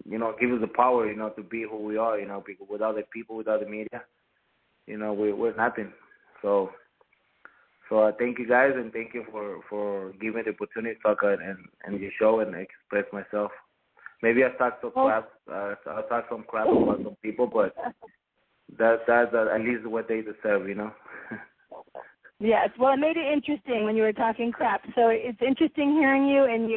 the power, to be who we are, because without the people, without the media, we're nothing. So I thank you guys, and thank you for giving me the opportunity to talk and your show and express myself. Maybe I talk some crap about some people, but that's at least what they deserve, Yes, well, it made it interesting when you were talking crap. So it's interesting hearing you, and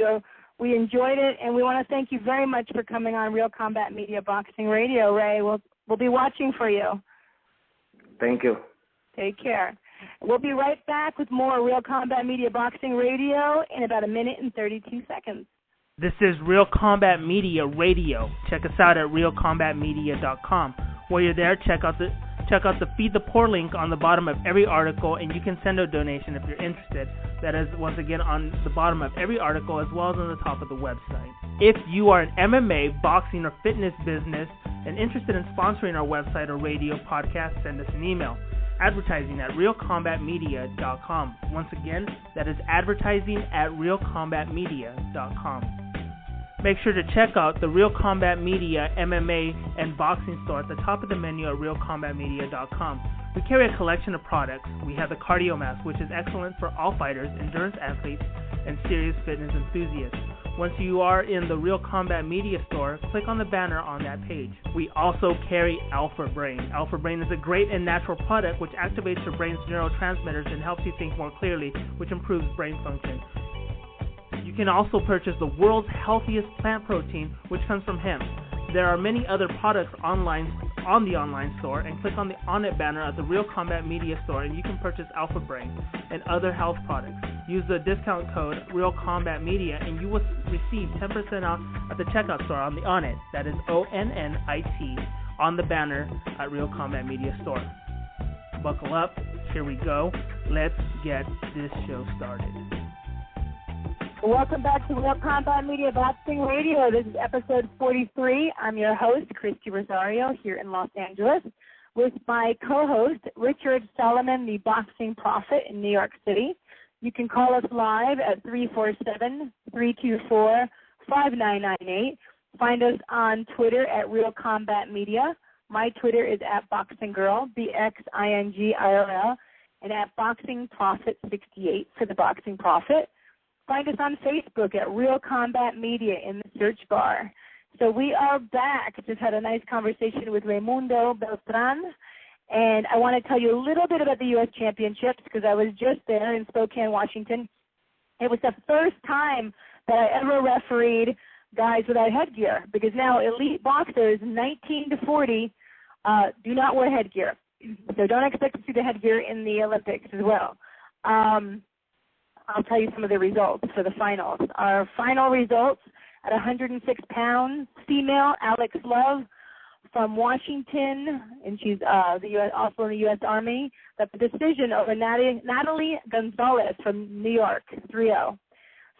we enjoyed it, and we want to thank you very much for coming on Real Combat Media Boxing Radio, Ray. We'll be watching for you. Thank you. Take care. We'll be right back with more Real Combat Media Boxing Radio in about 1 minute and 32 seconds. This is Real Combat Media Radio. Check us out at realcombatmedia.com. While you're there, check out the Feed the Poor link on the bottom of every article, and you can send a donation if you're interested. That is, once again, on the bottom of every article, as well as on the top of the website. If you are an MMA, boxing, or fitness business and interested in sponsoring our website or radio podcast, send us an email. Advertising at realcombatmedia.com. Once again, that is advertising at realcombatmedia.com. Make sure to check out the Real Combat Media MMA and boxing store at the top of the menu at realcombatmedia.com. We carry a collection of products. We have the Cardio Mask, which is excellent for all fighters, endurance athletes, and serious fitness enthusiasts. Once you are in the Real Combat Media store, click on the banner on that page. We also carry Alpha Brain. Alpha Brain is a great and natural product which activates your brain's neurotransmitters and helps you think more clearly, which improves brain function. You can also purchase the world's healthiest plant protein, which comes from hemp. There are many other products on the online store, and click on the On It banner at the Real Combat Media store, and you can purchase Alpha Brain and other health products. Use the discount code Real Combat Media, and you will receive 10% off at the checkout store on the On It. That is ONNIT on the banner at Real Combat Media store. Buckle up. Here we go. Let's get this show started. Welcome back to Real Combat Media Boxing Radio. This is episode 43. I'm your host, Christy Rosario, here in Los Angeles, with my co-host, Richard Solomon, the Boxing Prophet in New York City. You can call us live at 347-324-5998. Find us on Twitter at Real Combat Media. My Twitter is at BoxingGirl, BXINGIRL, and at Boxing Prophet 68 for the Boxing Prophet. Find us on Facebook at Real Combat Media in the search bar. So we are back. Just had a nice conversation with Raymundo Beltran. And I want to tell you a little bit about the U.S. Championships because I was just there in Spokane, Washington. It was the first time that I ever refereed guys without headgear because now elite boxers, 19 to 40, do not wear headgear. So don't expect to see the headgear in the Olympics as well. I'll tell you some of the results for the finals. Our final results at 106 pounds, female, Alex Love from Washington, and she's also in the U.S. Army, got the decision over Natalie Gonzalez from New York, 3-0.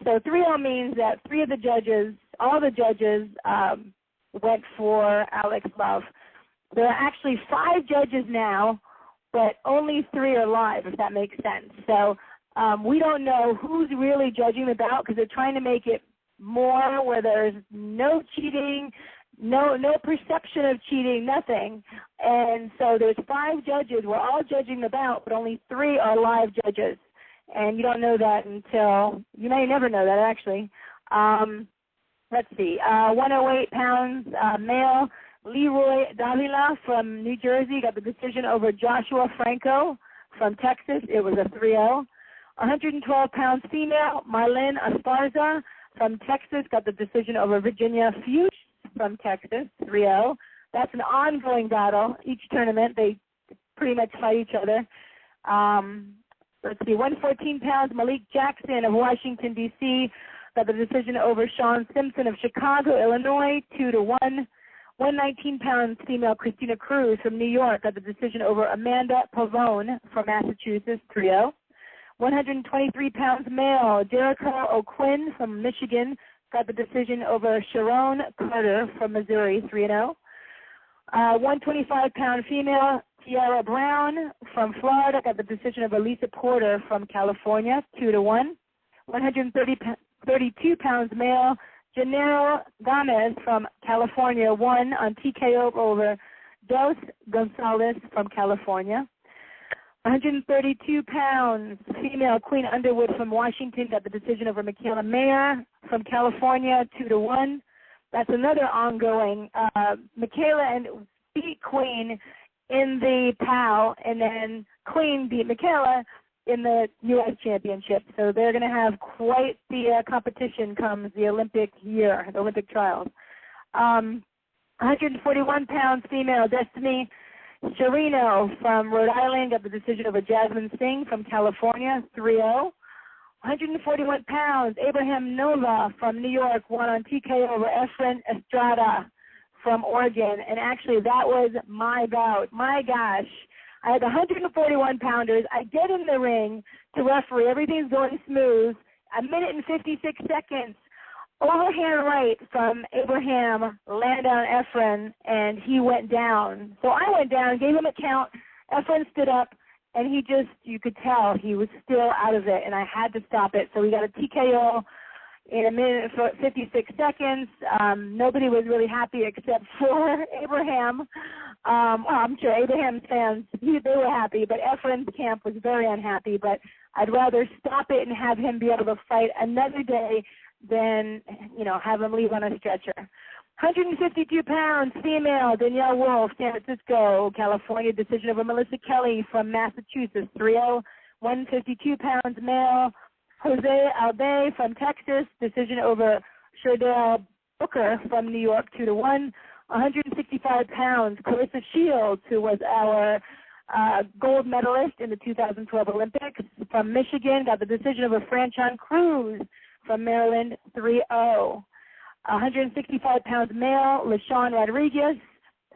So 3-0 means that all the judges went for Alex Love. There are actually 5 judges now, but only 3 are live, if that makes sense. So we don't know who's really judging the bout because they're trying to make it more where there's no cheating, no perception of cheating, nothing. And so there's 5 judges. We're all judging the bout, but only 3 are live judges. And you don't know that you may never know that, actually. Let's see, 108 pounds male, Leroy Davila from New Jersey got the decision over Joshua Franco from Texas. It was a 3-0. 112 pounds female, Marlene Esparza from Texas got the decision over Virginia Fuchs from Texas, 3-0. That's an ongoing battle. Each tournament, they pretty much fight each other. Let's see, 114 pounds, Malik Jackson of Washington, D.C., got the decision over Sean Simpson of Chicago, Illinois, 2-1. 119 pounds female, Christina Cruz from New York, got the decision over Amanda Pavone from Massachusetts, 3-0. 123 pounds male, Jericho O'Quinn from Michigan, got the decision over Sharon Carter from Missouri, 3-0. 125-pound female, Tiara Brown from Florida, got the decision of Elisa Porter from California, 2-1. 132 pounds male, Gennaro Gomez from California won on TKO over Dos Gonzalez from California. 132 pounds female, Queen Underwood from Washington, got the decision over Michaela Mayer from California, 2-1. That's another ongoing. Michaela and beat Queen in the PAL, and then Queen beat Michaela in the U.S. Championship. So they're going to have quite the competition comes the Olympic year, the Olympic trials. 141 pounds female, Destiny Chirino from Rhode Island got the decision over Jasmine Singh from California, 3-0. 141 pounds, Abraham Nova from New York won on TKO over Efren Estrada from Oregon. And actually, that was my bout. My gosh. I had 141 pounders. I get in the ring to referee. Everything's going smooth. A minute and 56 seconds. Overhand right from Abraham landed on Efren, and he went down. So I went down, gave him a count. Efren stood up, and he just, you could tell he was still out of it, and I had to stop it. So we got a TKO in a minute and 56 seconds. Nobody was really happy except for Abraham. I'm sure Abraham's fans, they were happy, but Efren's camp was very unhappy. But I'd rather stop it and have him be able to fight another day than, have him leave on a stretcher. 152 pounds, female, Danielle Wolf, San Francisco, California, decision over Melissa Kelly from Massachusetts, 3-0. 152 pounds, male, Jose Albe from Texas, decision over Sherdell Booker from New York, 2-1. 165 pounds, Clarissa Shields, who was our gold medalist in the 2012 Olympics from Michigan, got the decision over Franchon Cruz from Maryland, 3-0. 165 pounds male, LaShawn Rodriguez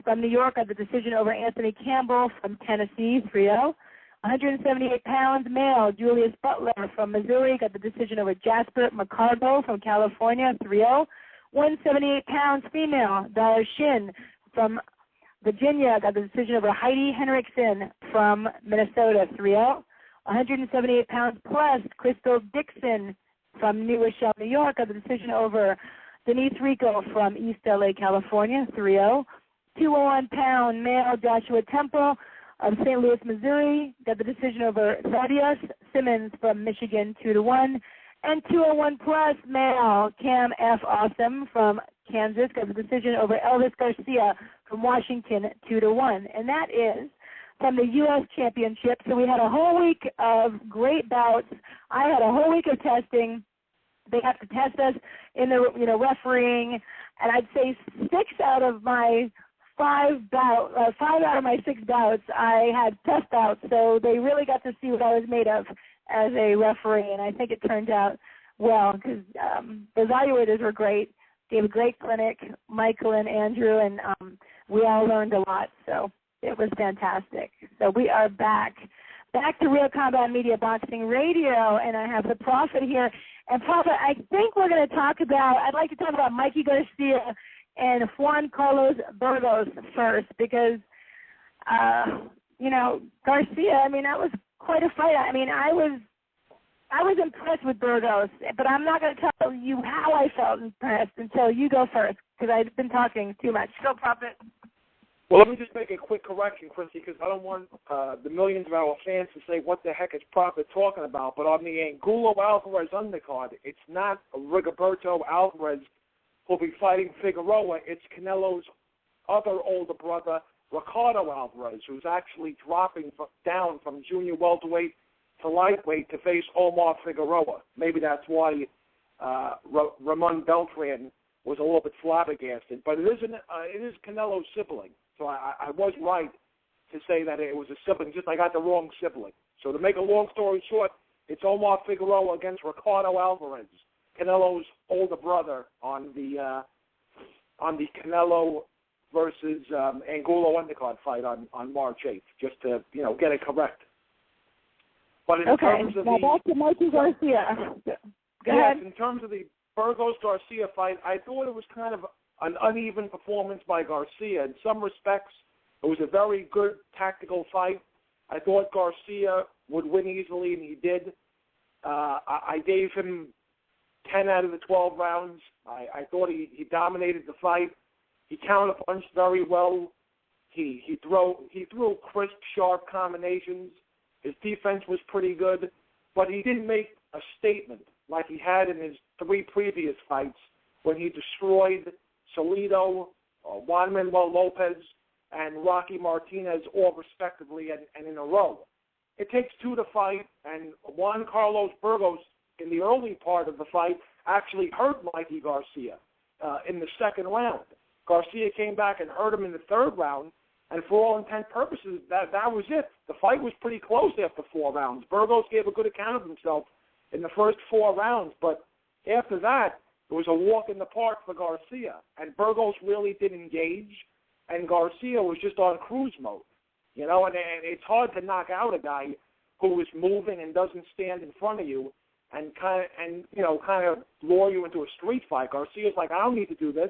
from New York, got the decision over Anthony Campbell from Tennessee, 3-0. 178 pounds male, Julius Butler from Missouri, got the decision over Jasper McCargo from California, 3-0. 178 pounds female, Dara Shin from Virginia, got the decision over Heidi Henriksen from Minnesota, 3-0. 178 pounds plus, Crystal Dixon from New Rochelle, New York, got the decision over Denise Rico from East LA, California, 3-0. 201-pound male, Joshua Temple of St. Louis, Missouri, got the decision over Thaddeus Simmons from Michigan, 2-1. And 201-plus male, Cam F. Awesome from Kansas, got the decision over Elvis Garcia from Washington, 2-1. And that is from the U.S. Championship. So we had a whole week of great bouts. I had a whole week of testing. They have to test us in the refereeing, and I'd say 6 out of my 5 out of my 6 bouts, I had test bouts. So they really got to see what I was made of as a referee, and I think it turned out well because the evaluators were great, gave a great clinic, Michael and Andrew, and we all learned a lot, so it was fantastic. So we are back to Real Combat Media Boxing Radio, and I have the Prophet here. And Prophet, I think I'd like to talk about Mikey Garcia and Juan Carlos Burgos first, because, Garcia, I mean, that was quite a fight. I mean, I was impressed with Burgos, but I'm not going to tell you how I felt impressed until you go first, because I've been talking too much. Go, Prophet. Well, let me just make a quick correction, Chrissy, because I don't want the millions of our fans to say, what the heck is Prophet talking about? But on the Angulo Alvarez undercard, it's not Rigoberto Alvarez who'll be fighting Figueroa. It's Canelo's other older brother, Ricardo Alvarez, who's actually dropping down from junior welterweight to lightweight to face Omar Figueroa. Maybe that's why Raymundo Beltran was a little bit flabbergasted. But it is Canelo's sibling. So I was right to say that it was a sibling, just I got the wrong sibling. So to make a long story short, it's Omar Figueroa against Ricardo Alvarez, Canelo's older brother, on the Canelo versus Angulo undercard fight on March 8th, just to get it correct. But in terms of back to Mikey Garcia. Go ahead. In terms of the Burgos Garcia fight, I thought it was kind of an uneven performance by Garcia. In some respects, it was a very good tactical fight. I thought Garcia would win easily, and he did. I gave him 10 out of the 12 rounds. I thought he dominated the fight. He counterpunched very well. He threw crisp, sharp combinations. His defense was pretty good, but he didn't make a statement like he had in his 3 previous fights when he destroyed Salido, Juan Manuel Lopez, and Rocky Martinez, all respectively, and in a row. It takes 2 to fight, and Juan Carlos Burgos, in the early part of the fight, actually hurt Mikey Garcia in the second round. Garcia came back and hurt him in the third round, and for all intent and purposes, that was it. The fight was pretty close after 4 rounds. Burgos gave a good account of himself in the first 4 rounds, but after that, it was a walk in the park for Garcia, and Burgos really didn't engage, and Garcia was just on cruise mode, and it's hard to knock out a guy who is moving and doesn't stand in front of you and kind of lure you into a street fight. Garcia's like, I don't need to do this,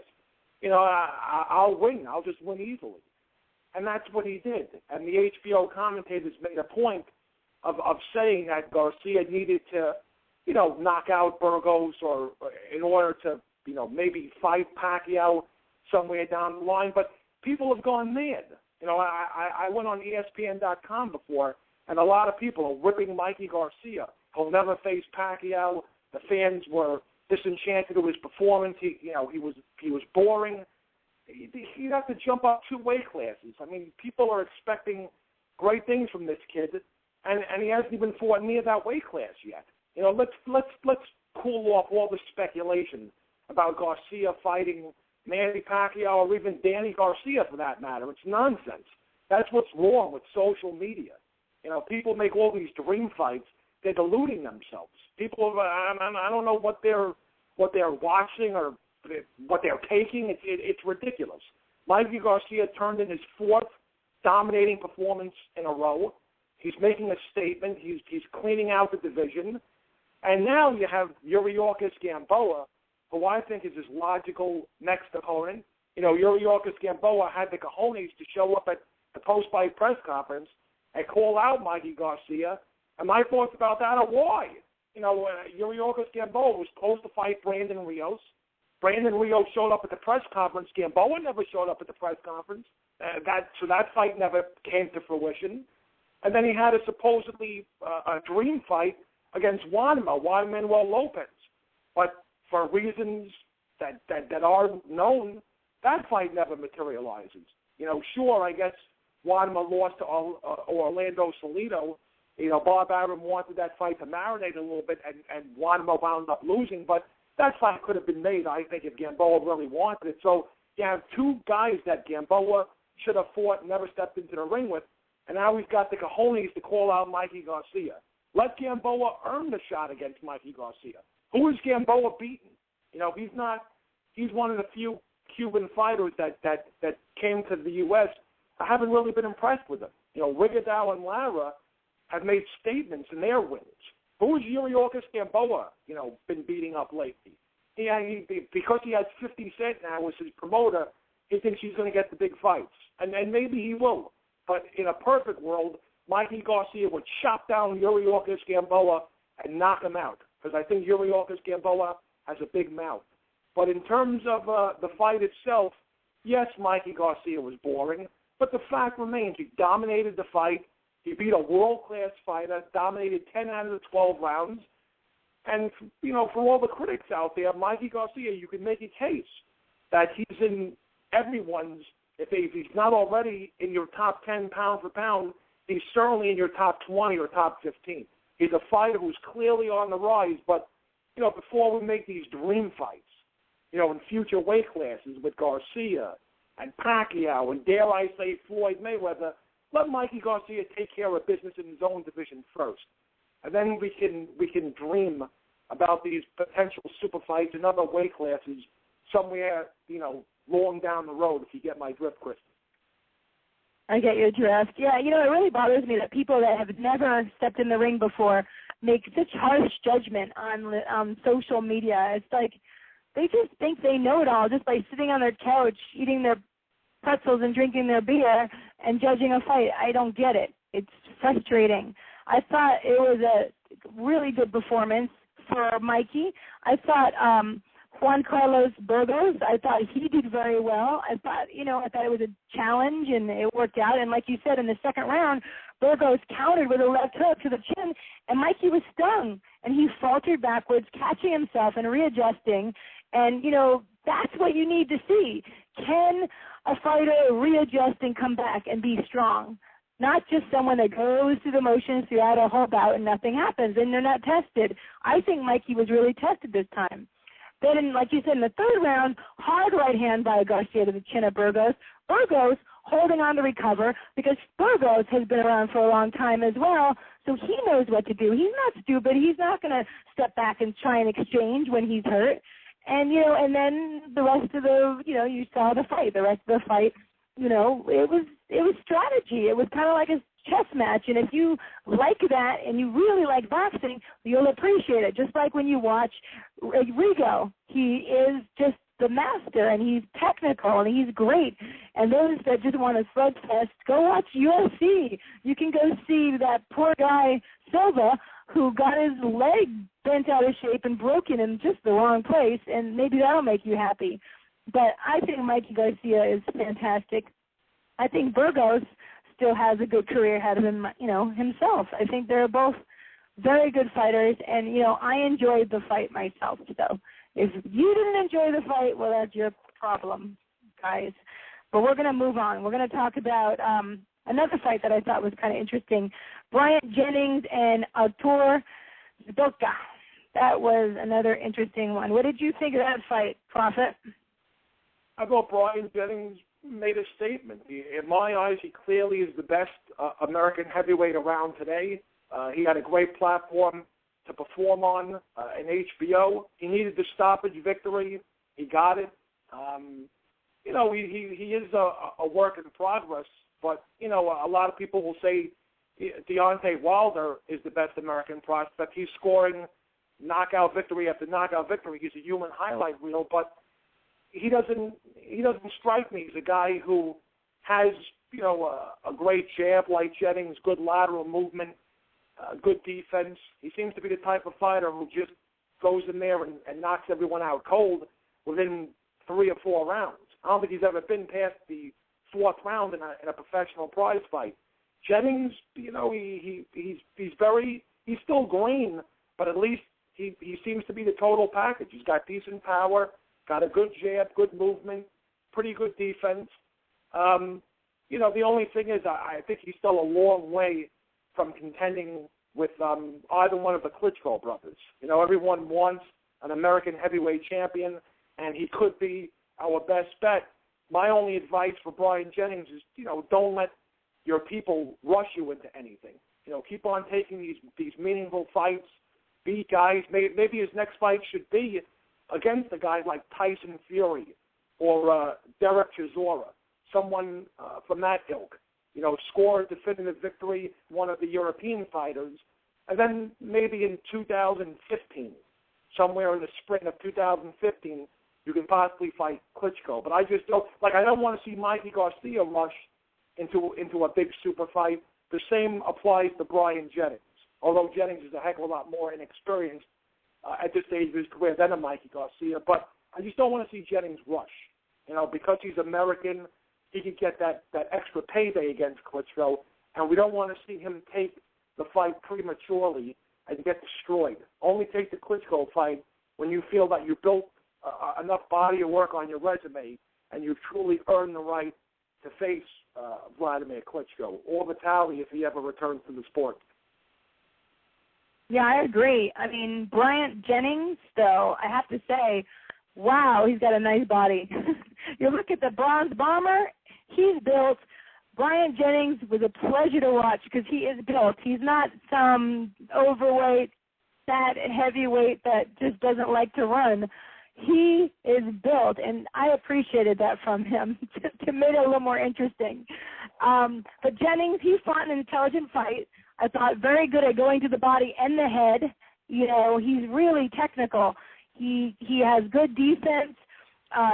I'll win, I'll just win easily, and that's what he did. And the HBO commentators made a point of saying that Garcia needed to knock out Burgos or in order to, maybe fight Pacquiao somewhere down the line. But people have gone mad. I went on ESPN.com before, and a lot of people are ripping Mikey Garcia. He'll never face Pacquiao. The fans were disenchanted with his performance. He was boring. He'd have to jump up 2 weight classes. I mean, people are expecting great things from this kid, and he hasn't even fought near that weight class yet. Let's cool off all the speculation about Garcia fighting Manny Pacquiao or even Danny Garcia for that matter. It's nonsense. That's what's wrong with social media. People make all these dream fights. They're deluding themselves. People, I don't know what they're watching or what they're taking. It's ridiculous. Mikey Garcia turned in his 4th dominating performance in a row. He's making a statement. He's cleaning out the division. And now you have Yuriorkis Gamboa, who I think is his logical next opponent. Yuriorkis Gamboa had the cojones to show up at the post-fight press conference and call out Mikey Garcia. And my thoughts about that are why. Yuriorkis Gamboa was supposed to fight Brandon Rios. Brandon Rios showed up at the press conference. Gamboa never showed up at the press conference. So that fight never came to fruition. And then he had a supposedly a dream fight against Juan Manuel Lopez. But for reasons that are known, that fight never materializes. Sure, I guess Juanma lost to Orlando Salido. Bob Arum wanted that fight to marinate a little bit, and Juanma wound up losing. But that fight could have been made, I think, if Gamboa really wanted it. So you have 2 guys that Gamboa should have fought and never stepped into the ring with, and now he's got the cojones to call out Mikey Garcia. Let Gamboa earn the shot against Mikey Garcia. Who is Gamboa beaten? He's one of the few Cuban fighters that came to the U.S., I haven't really been impressed with them. Rigondeaux and Lara have made statements in their wins. Who's Yuriorkis Gamboa, been beating up lately? Because he has 50 Cent now as his promoter, he thinks he's going to get the big fights. And maybe he will. But in a perfect world, Mikey Garcia would chop down Yuriorkis Gamboa and knock him out. Because I think Yuriorkis Gamboa has a big mouth. But in terms of the fight itself, yes, Mikey Garcia was boring. But the fact remains, he dominated the fight. He beat a world-class fighter, dominated 10 out of the 12 rounds. And, for all the critics out there, Mikey Garcia, you can make a case that he's in everyone's, if he's not already in your top 10 pound for pound, he's certainly in your top 20 or top 15. He's a fighter who's clearly on the rise, but, before we make these dream fights, in future weight classes with Garcia and Pacquiao and, dare I say, Floyd Mayweather, let Mikey Garcia take care of business in his own division first. And then we can dream about these potential super fights in other weight classes somewhere, long down the road, if you get my drift, Kristen. I get your drift. Yeah, it really bothers me that people that have never stepped in the ring before make such harsh judgment on social media. It's like they just think they know it all just by sitting on their couch, eating their pretzels and drinking their beer and judging a fight. I don't get it. It's frustrating. I thought it was a really good performance for Mikey. I thought Juan Carlos Burgos, I thought he did very well. I thought it was a challenge and it worked out. And like you said, in the second round, Burgos countered with a left hook to the chin, and Mikey was stung, and he faltered backwards, catching himself and readjusting. And, that's what you need to see. Can a fighter readjust and come back and be strong? Not just someone that goes through the motions throughout a whole bout and nothing happens, and they're not tested. I think Mikey was really tested this time. Then, like you said, in the third round, hard right hand by Garcia to the chin of Burgos. Burgos holding on to recover because Burgos has been around for a long time as well, so he knows what to do. He's not stupid. He's not going to step back and try and exchange when he's hurt. And, and then the rest of the, you saw the fight. The rest of the fight, it was strategy. It was kind of like a chess match. And if you like that and you really like boxing, you'll appreciate it. Just like when you watch Rigo, he is just the master, and he's technical, and he's great. And those that just want a slugfest, go watch UFC. You can go see that poor guy, Silva, who got his leg bent out of shape and broken in just the wrong place, and maybe that'll make you happy. But I think Mikey Garcia is fantastic. I think Burgos still has a good career ahead of him, himself. I think they're both very good fighters, and, I enjoyed the fight myself. So if you didn't enjoy the fight, well, that's your problem, guys. But we're going to move on. We're going to talk about another fight that I thought was kind of interesting. Bryant Jennings and Artur Zdoka. That was another interesting one. What did you think of that fight, Prophet? I thought Bryant Jennings made a statement. In my eyes, he clearly is the best American heavyweight around today. He had a great platform to perform on in HBO. He needed the stoppage victory. He got it. He is a work in progress, but, a lot of people will say Deontay Wilder is the best American prospect. He's scoring knockout victory after knockout victory. He's a human highlight reel, but he doesn't strike me as a guy who has, a great jab like Jennings, good lateral movement, good defense. He seems to be the type of fighter who just goes in there and knocks everyone out cold within 3 or 4 rounds. I don't think he's ever been past the 4th round in a professional prize fight. Jennings, he's still green, but at least he seems to be the total package. He's got decent power, got a good jab, good movement, pretty good defense. The only thing is I think he's still a long way from contending with either one of the Klitschko brothers. Everyone wants an American heavyweight champion, and he could be our best bet. My only advice for Bryant Jennings is, don't let your people rush you into anything. Keep on taking these meaningful fights, beat guys. Maybe his next fight should be against a guy like Tyson Fury or Derek Chisora, someone from that ilk, score a definitive victory, one of the European fighters, and then maybe in 2015, somewhere in the spring of 2015, you can possibly fight Klitschko. But I just don't want to see Mikey Garcia rush into a big super fight. The same applies to Brian Jennings, although Jennings is a heck of a lot more inexperienced at this stage of his career than a Mikey Garcia. But I just don't want to see Jennings rush. Because he's American, he could get that extra payday against Klitschko, and we don't want to see him take the fight prematurely and get destroyed. Only take the Klitschko fight when you feel that you built enough body of work on your resume and you've truly earned the right to face Vladimir Klitschko, or Vitaly if he ever returns to the sport. Yeah, I agree. I mean, Bryant Jennings, though, I have to say, wow, he's got a nice body. You look at the Bronze Bomber, he's built. Bryant Jennings was a pleasure to watch because he is built. He's not some overweight, fat heavyweight that just doesn't like to run. He is built, and I appreciated that from him to make it a little more interesting. But Jennings, he fought an intelligent fight. I thought very good at going to the body and the head. He's really technical. He has good defense.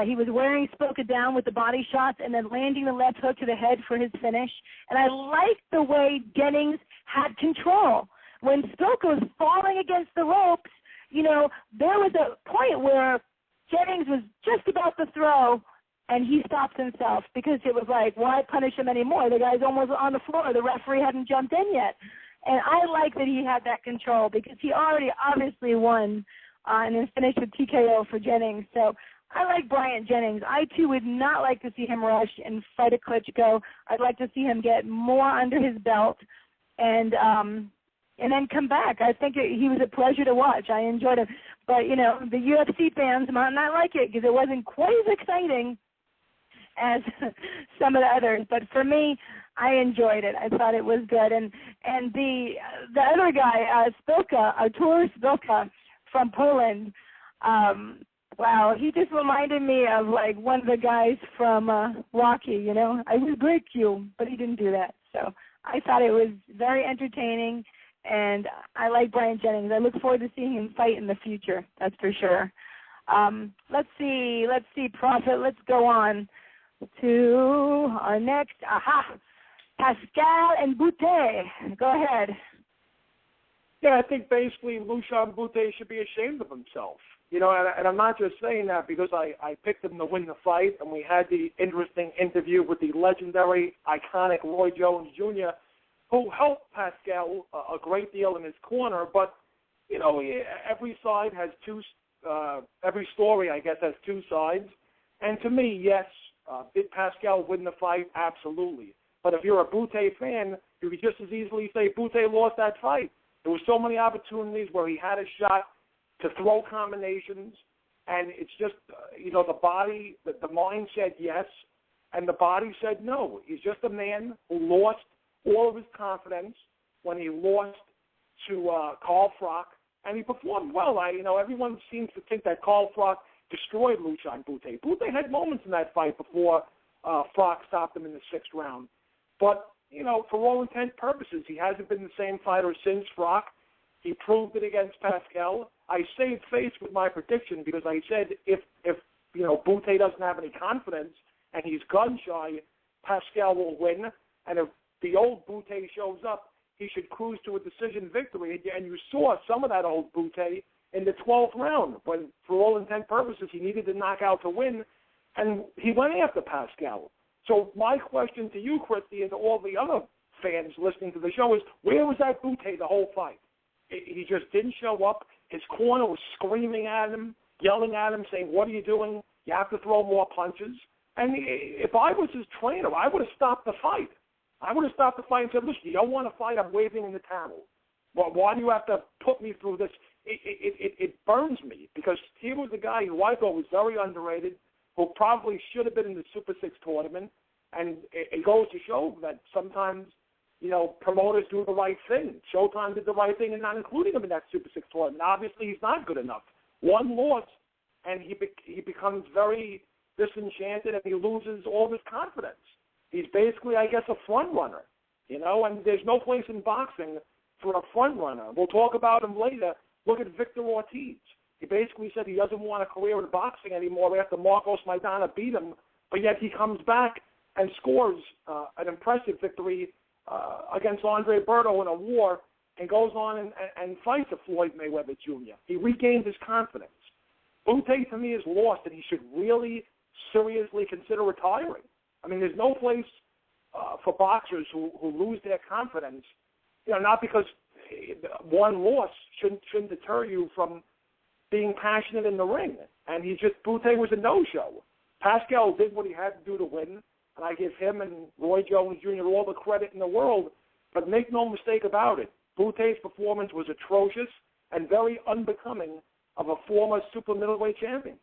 He was wearing Spilka down with the body shots and then landing the left hook to the head for his finish. And I liked the way Jennings had control. When Spilka was falling against the ropes, there was a point where Jennings was just about to throw, and he stopped himself because it was like, why punish him anymore? The guy's almost on the floor. The referee hadn't jumped in yet. And I like that he had that control because he already obviously won and then finished with TKO for Jennings. So I like Bryant Jennings. I, too, would not like to see him rush and fight a Klitschko. I'd like to see him get more under his belt and then come back. I think he was a pleasure to watch. I enjoyed him. But, the UFC fans might not like it because it wasn't quite as exciting as some of the others. But for me, I enjoyed it. I thought it was good. And the other guy, Spilka, Artur Spilka from Poland, wow, he just reminded me of, like, one of the guys from Rocky, I will break you, but he didn't do that. So I thought it was very entertaining. And I like Bryant Jennings. I look forward to seeing him fight in the future, that's for sure. Let's see, Prophet. Let's go on to our next. Pascal and Boutte. Go ahead. Yeah, I think basically Lushan Boutte should be ashamed of himself. And I'm not just saying that because I picked him to win the fight, and we had the interesting interview with the legendary, iconic Roy Jones Jr., who helped Pascal a great deal in his corner. But, every side has every story, I guess, has two sides. And to me, yes, did Pascal win the fight? Absolutely. But if you're a Boutte fan, you could just as easily say Boutte lost that fight. There were so many opportunities where he had a shot to throw combinations, and it's just, the body, the mind said yes, and the body said no. He's just a man who lost all of his confidence when he lost to Carl Froch, and he performed well. Everyone seems to think that Carl Froch destroyed Lushan Boutte. Boutte had moments in that fight before Froch stopped him in the 6th round. But, for all intent and purposes, he hasn't been the same fighter since Froch. He proved it against Pascal. I saved face with my prediction because I said if Boutte doesn't have any confidence and he's gun-shy, Pascal will win. And if the old Boutte shows up, he should cruise to a decision victory. And you saw some of that old Boutte in the 12th round when, for all intent and purposes, he needed to knock out to win, and he went after Pascal. So my question to you, Christy, and to all the other fans listening to the show is, where was that Boutte the whole fight? He just didn't show up. His corner was screaming at him, yelling at him, saying, what are you doing? You have to throw more punches. And if I was his trainer, I would have stopped the fight. I would have stopped the fight and said, listen, you don't want to fight, I'm waving in the towel. Well, why do you have to put me through this? It burns me because he was a guy who I thought was very underrated, who probably should have been in the Super 6 tournament. And it goes to show that sometimes, promoters do the right thing. Showtime did the right thing in not including him in that Super 6 tournament. Obviously, he's not good enough. One loss, and he becomes very disenchanted and he loses all his confidence. He's basically, I guess, a front runner, you know, and there's no place in boxing for a front runner. We'll talk about him later. Look at Victor Ortiz. He basically said he doesn't want a career in boxing anymore after Marcos Maidana beat him, but yet he comes back and scores an impressive victory against Andre Berto in a war and goes on and fights a Floyd Mayweather Jr. He regained his confidence. Bute, to me, is lost, and he should really seriously consider retiring. I mean, there's no place for boxers who lose their confidence, you know, not because one loss shouldn't deter you from being passionate in the ring. And Bute was a no-show. Pascal did what he had to do to win, and I give him and Roy Jones Jr. all the credit in the world, but make no mistake about it, Bute's performance was atrocious and very unbecoming of a former super middleweight champion.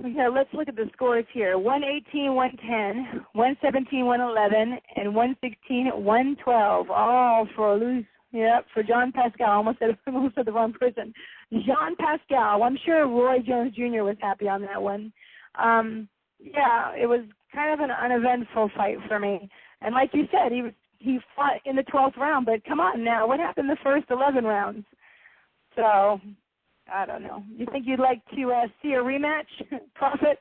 Yeah, let's look at the scores here. 118, 110, 117, 111, and 116, 112. All for John Pascal. Almost said the wrong person. Jean Pascal. I'm sure Roy Jones Jr. was happy on that one. Yeah, it was kind of an uneventful fight for me. And like you said, he fought in the 12th round, but come on now, what happened in the first 11 rounds? So, I don't know. You think you'd like to see a rematch, Prophet?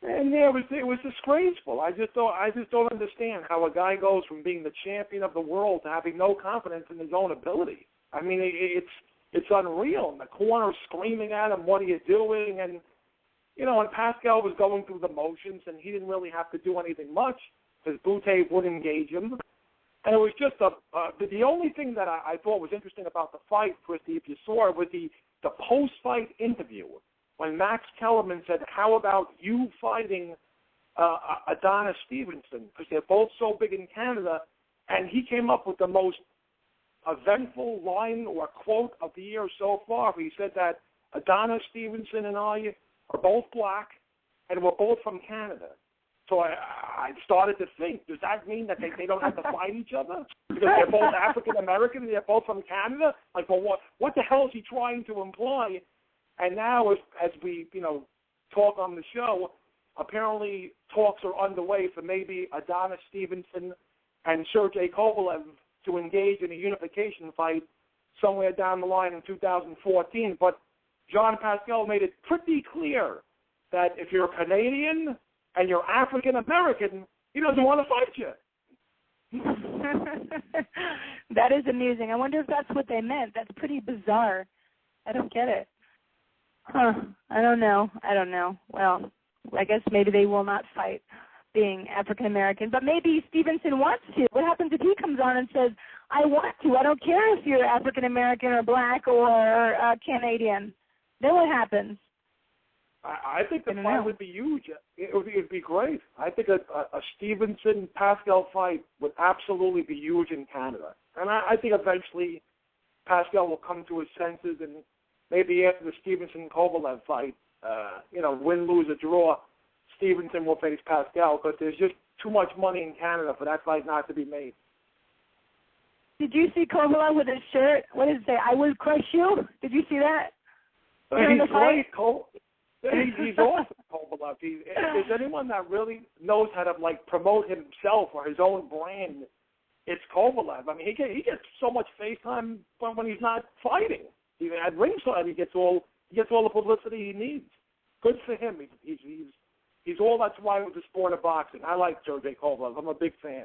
And yeah, it was disgraceful. I just don't understand how a guy goes from being the champion of the world to having no confidence in his own ability. I mean, it's unreal. And the corner screaming at him, "What are you doing?" And you know, and Pascal was going through the motions, and he didn't really have to do anything much because Bute would engage him. And it was just the only thing that I thought was interesting about the fight, Christy, if you saw it, was the post-fight interview when Max Kellerman said, "How about you fighting Adonis Stevenson?" Because they're both so big in Canada. And he came up with the most eventful line or quote of the year so far. He said that Adonis Stevenson and I are both black and we're both from Canada. So I started to think, does that mean that they don't have to fight each other? Because they're both African-American and they're both from Canada? Like, well, what the hell is he trying to imply? And now, as we, talk on the show, apparently talks are underway for maybe Adonis Stevenson and Sergey Kovalev to engage in a unification fight somewhere down the line in 2014. But John Pascal made it pretty clear that if you're Canadian and you're African-American, he doesn't want to fight you. That is amusing. I wonder if that's what they meant. That's pretty bizarre. I don't get it. Huh. I don't know. Well, I guess maybe they will not fight being African-American, but maybe Stevenson wants to. What happens if he comes on and says, I want to. I don't care if you're African-American or black or Canadian. Then what happens? I think the fight would be huge. It would be great. I think a Stevenson-Pascal fight would absolutely be huge in Canada. And I think eventually Pascal will come to his senses, and maybe after the Stevenson-Kovalev fight, win, lose, or draw, Stevenson will face Pascal, because there's just too much money in Canada for that fight not to be made. Did you see Kovalev with his shirt? What did it say? I will crush you? Did you see that? He's great. He's awesome, Kovalev. If there's anyone that really knows how to promote himself or his own brand, it's Kovalev. I mean, he gets so much face time when he's not fighting. Even at ringside, he gets all the publicity he needs. Good for him. He's all that's right with the sport of boxing. I like Sergey Kovalev. I'm a big fan.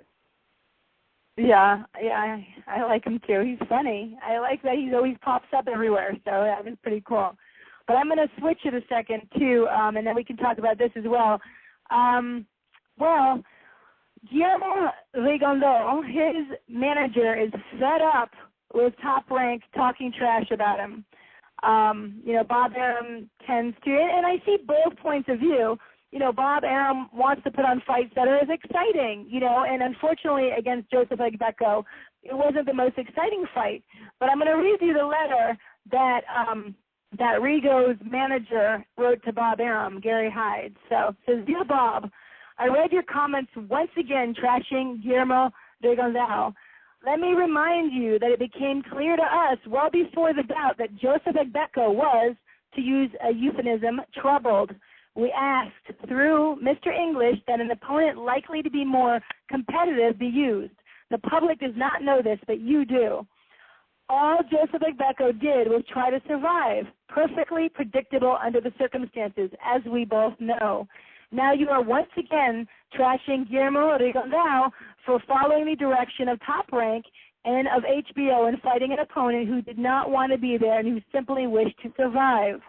Yeah, I like him too. He's funny. I like that he always pops up everywhere, so that was pretty cool. But I'm going to switch it a second, too, and then we can talk about this as well. Guillermo Rigondeaux, his manager, is fed up with Top Rank talking trash about him. Bob Arum tends to, and I see both points of view. Bob Arum wants to put on fights that are as exciting, and unfortunately against Joseph Agbeko, it wasn't the most exciting fight. But I'm going to read you the letter that Rigo's manager wrote to Bob Arum, Gary Hyde. So it says, Dear Bob, I read your comments once again trashing Guillermo Rigondeaux. Let me remind you that it became clear to us well before the bout that Joseph Agbeko was, to use a euphemism, troubled. We asked through Mr. English that an opponent likely to be more competitive be used. The public does not know this, but you do. All Joseph Agbeko did was try to survive, perfectly predictable under the circumstances, as we both know. Now you are once again trashing Guillermo Rigondao for following the direction of Top Rank and of HBO and fighting an opponent who did not want to be there and who simply wished to survive.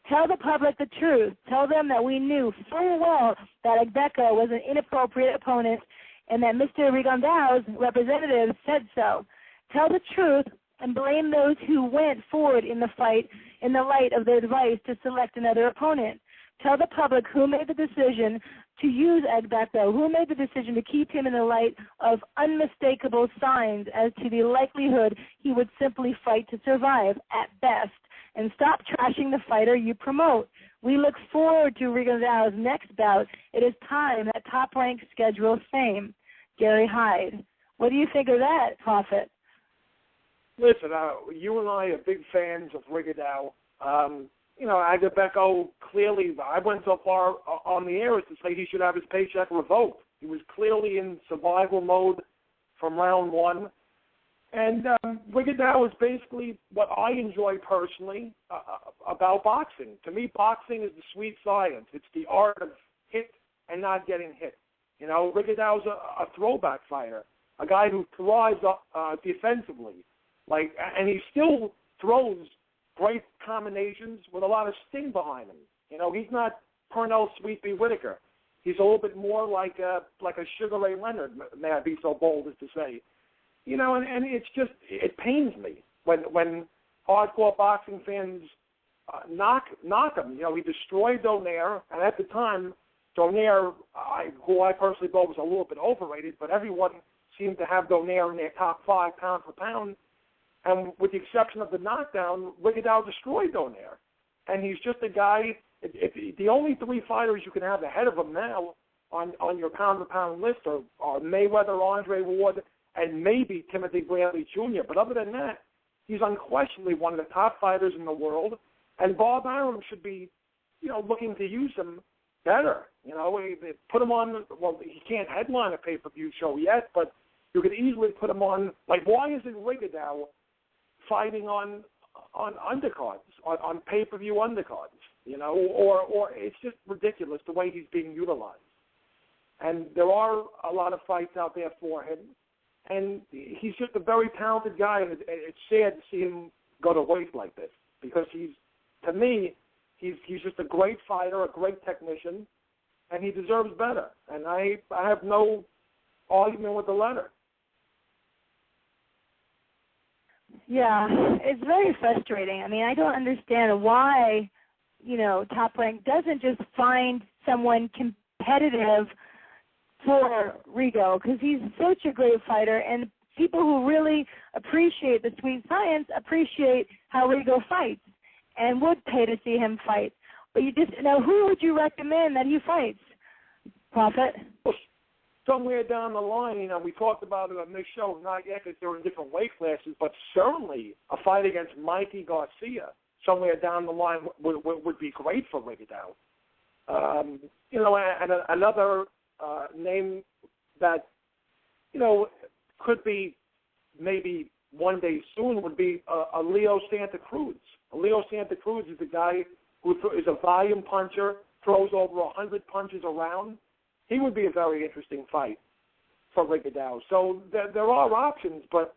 Tell the public the truth. Tell them that we knew full well that Agbeko was an inappropriate opponent and that Mr. Rigondao's representative said so. Tell the truth and blame those who went forward in the fight in the light of their advice to select another opponent. Tell the public who made the decision to use Agbeko, who made the decision to keep him in the light of unmistakable signs as to the likelihood he would simply fight to survive at best. And stop trashing the fighter you promote. We look forward to Rigondao's next bout. It is time that Top Rank schedule fame. Gary Hyde. What do you think of that, Prophet? Listen, you and I are big fans of Rigondeaux. Agbeko clearly, I went so far on the air as to say he should have his paycheck revoked. He was clearly in survival mode from round one. And Rigondeaux is basically what I enjoy personally about boxing. To me, boxing is the sweet science. It's the art of hit and not getting hit. Rigondeaux's a throwback fighter, a guy who thrives defensively. And he still throws great combinations with a lot of sting behind him. He's not Pernell Sweet-Pea Whitaker. He's a little bit more like a Sugar Ray Leonard, may I be so bold as to say. And it's just, it pains me when hardcore boxing fans knock him. He destroyed Donaire, and at the time, Donaire, who I personally thought was a little bit overrated, but everyone seemed to have Donaire in their top 5 pound for pound. And with the exception of the knockdown, Rigondeaux destroyed Donaire. And he's just a guy, the only 3 fighters you can have ahead of him now on your pound for pound list are Mayweather, Andre Ward, and maybe Timothy Bradley Jr. But other than that, he's unquestionably one of the top fighters in the world. And Bob Arum should be, looking to use him better. Put him on, well, he can't headline a pay-per-view show yet, but you could easily put him on, why isn't Rigondeaux fighting on undercards, on pay-per-view undercards, or it's just ridiculous the way he's being utilized. And there are a lot of fights out there for him. And he's just a very talented guy, and it's sad to see him go to waste like this because to me, he's just a great fighter, a great technician, and he deserves better. And I have no argument with the letter. Yeah, it's very frustrating. I mean, I don't understand why, Top Rank doesn't just find someone competitive for Rigo, because he's such a great fighter, and people who really appreciate the sweet science appreciate how Rigo fights and would pay to see him fight. But who would you recommend that he fights, Prophet? Somewhere down the line, we talked about it on this show, not yet because they're in different weight classes, but certainly a fight against Mikey Garcia somewhere down the line would be great for Rigondeaux. And another name that, could be maybe one day soon would be a Leo Santa Cruz. Leo Santa Cruz is a guy who is a volume puncher, throws over 100 punches around. He would be a very interesting fight for Rigondeaux. So there are options, but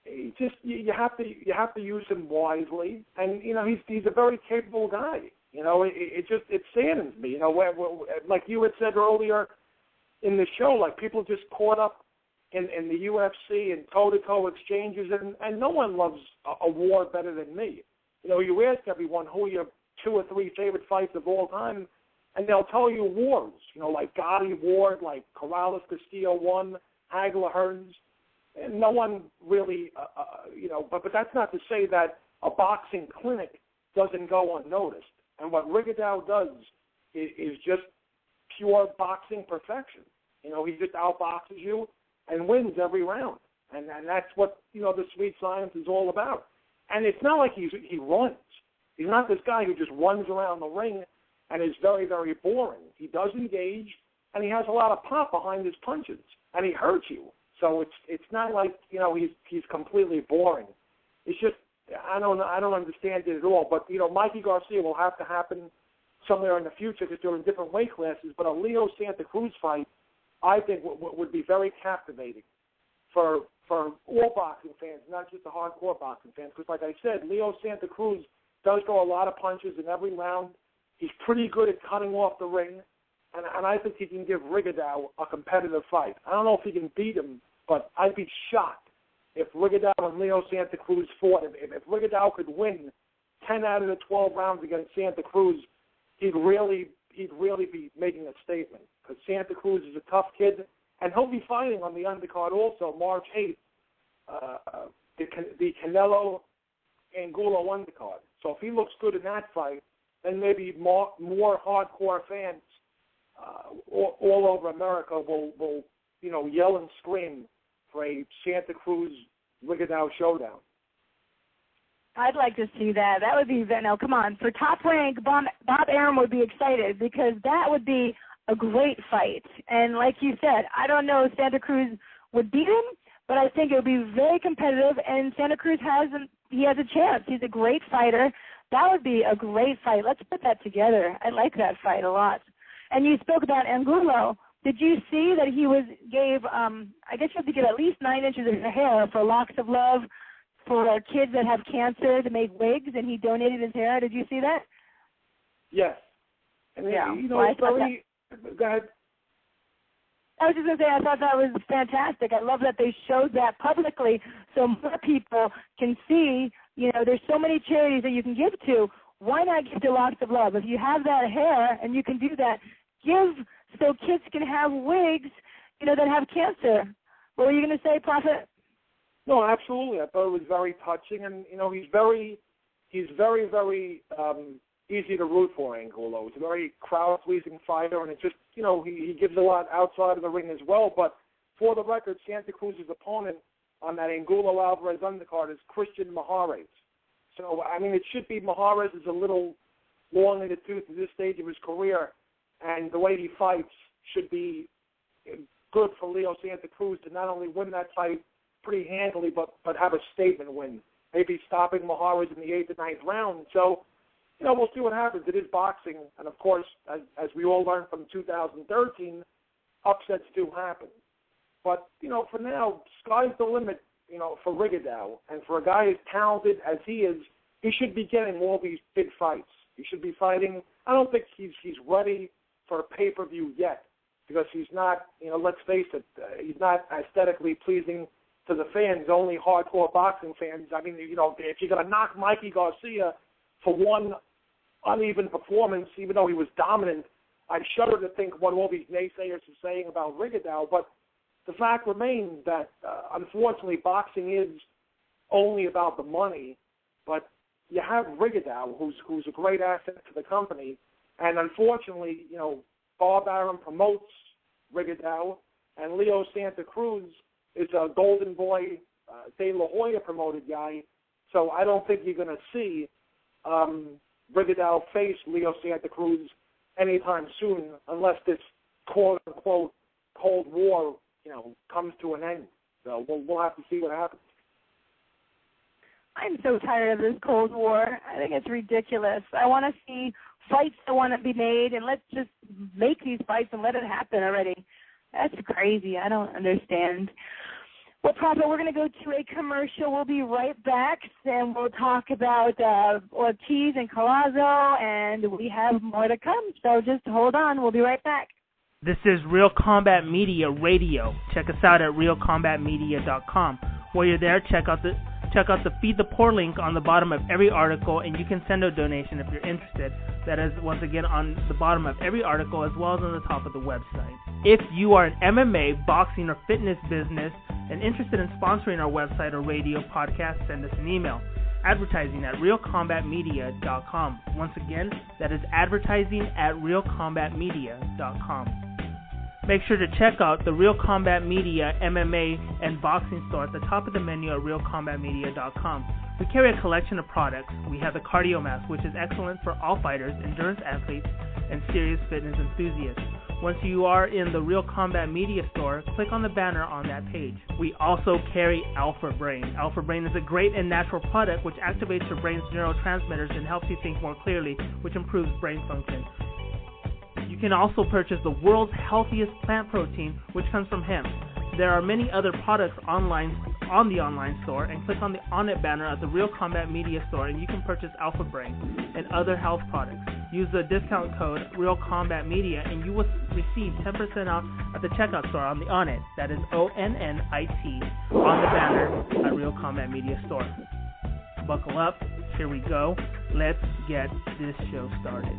you have to use him wisely. And he's a very capable guy. It saddens me. Like you had said earlier in the show, people just caught up in the UFC and toe-to-toe exchanges, and no one loves a war better than me. You ask everyone who are your 2 or 3 favorite fights of all time, and they'll tell you wars, like Gotti Ward, like Corrales Castillo 1, Hagler Hearns, and no one really, but that's not to say that a boxing clinic doesn't go unnoticed. And what Rigondeaux does is just pure boxing perfection. He just outboxes you and wins every round. And that's what, the sweet science is all about. And it's not like he runs. He's not this guy who just runs around the ring and is very, very boring. He does engage, and he has a lot of pop behind his punches, and he hurts you. So it's not like, you know, he's completely boring. It's just I don't understand it at all. But, you know, Mikey Garcia will have to happen somewhere in the future because they're in different weight classes. But a Leo Santa Cruz fight, I think, would be very captivating for all boxing fans, not just the hardcore boxing fans. Because, like I said, Leo Santa Cruz does throw a lot of punches in every round. He's pretty good at cutting off the ring. And I think he can give Rigondeaux a competitive fight. I don't know if he can beat him, but I'd be shocked if Rigondeaux and Leo Santa Cruz fought. If Rigondeaux could win 10 out of the 12 rounds against Santa Cruz, he'd really be making a statement. Because Santa Cruz is a tough kid, and he'll be fighting on the undercard also March 8th, the Canelo Angulo undercard. So if he looks good in that fight, then maybe more hardcore fans all over America will yell and scream for a Santa Cruz Rigondeaux showdown. I'd like to see that. That would be, now come on, for Top Rank, Bob Arum would be excited because that would be a great fight. And like you said, I don't know if Santa Cruz would beat him, but I think it would be very competitive, and Santa Cruz has a chance. He's a great fighter. That would be a great fight. Let's put that together. I like that fight a lot. And you spoke about Angulo. Did you see that he gave I guess you have to give at least 9 inches of hair for Locks of Love for kids that have cancer to make wigs, and he donated his hair. Did you see that? Yes. And yeah. Go ahead. I was just going to say, I thought that was fantastic. I love that they showed that publicly so more people can see, there's so many charities that you can give to. Why not give to Locks of Love? If you have that hair and you can do that, give so kids can have wigs, that have cancer. What were you going to say, Prophet? No, absolutely. I thought it was very touching, and he's very, very easy to root for. Angulo. He's a very crowd-pleasing fighter, and it's just he gives a lot outside of the ring as well. But for the record, Santa Cruz's opponent on that Angulo Alvarez undercard is Christian Mahares. So it should be Mahares is a little long in the tooth at this stage of his career, and the way he fights should be good for Leo Santa Cruz to not only win that fight pretty handily, but have a statement win, maybe stopping Mahares in the 8th or 9th round. So, we'll see what happens. It is boxing, and of course, as we all learned from 2013, upsets do happen. But, for now, sky's the limit, for Rigondeaux. And for a guy as talented as he is, he should be getting all these big fights. He should be fighting. I don't think he's ready for a pay-per-view yet because he's not, let's face it, he's not aesthetically pleasing to the fans, only hardcore boxing fans. If you're going to knock Mikey Garcia for one uneven performance, even though he was dominant, I shudder to think what all these naysayers are saying about Rigondeaux. But the fact remains that, unfortunately, boxing is only about the money. But you have Rigondeaux, who's a great asset to the company, and unfortunately, Bob Arum promotes Rigondeaux, and Leo Santa Cruz is a Golden Boy De La Hoya promoted guy. So I don't think you're going to see Rigondeaux face Leo Santa Cruz anytime soon, unless this quote unquote Cold War, comes to an end. So we'll have to see what happens. I'm so tired of this Cold War. I think it's ridiculous. I want to see fights that want to be made, and let's just make these fights and let it happen already. That's crazy. I don't understand. Well, Prophet, we're going to go to a commercial. We'll be right back, and we'll talk about Ortiz and Collazo, and we have more to come. So just hold on. We'll be right back. This is Real Combat Media Radio. Check us out at realcombatmedia.com. While you're there, check out the Feed the Poor link on the bottom of every article, and you can send a donation if you're interested. That is, once again, on the bottom of every article as well as on the top of the website. If you are an MMA, boxing, or fitness business and interested in sponsoring our website or radio podcast, send us an email. Advertising at realcombatmedia.com. Once again, that is advertising at realcombatmedia.com. Make sure to check out the Real Combat Media MMA and boxing store at the top of the menu at realcombatmedia.com. We carry a collection of products. We have the Cardio Mask, which is excellent for all fighters, endurance athletes, and serious fitness enthusiasts. Once you are in the Real Combat Media store, click on the banner on that page. We also carry Alpha Brain. Alpha Brain is a great and natural product which activates your brain's neurotransmitters and helps you think more clearly, which improves brain function. You can also purchase the world's healthiest plant protein, which comes from hemp. There are many other products online on the online store, and click on the On It banner at the Real Combat Media store and you can purchase Alpha Brain and other health products. Use the discount code Real Combat Media and you will receive 10% off at the checkout store on the On It, that is ONNIT, on the banner at Real Combat Media store. Buckle up, here we go. Let's get this show started.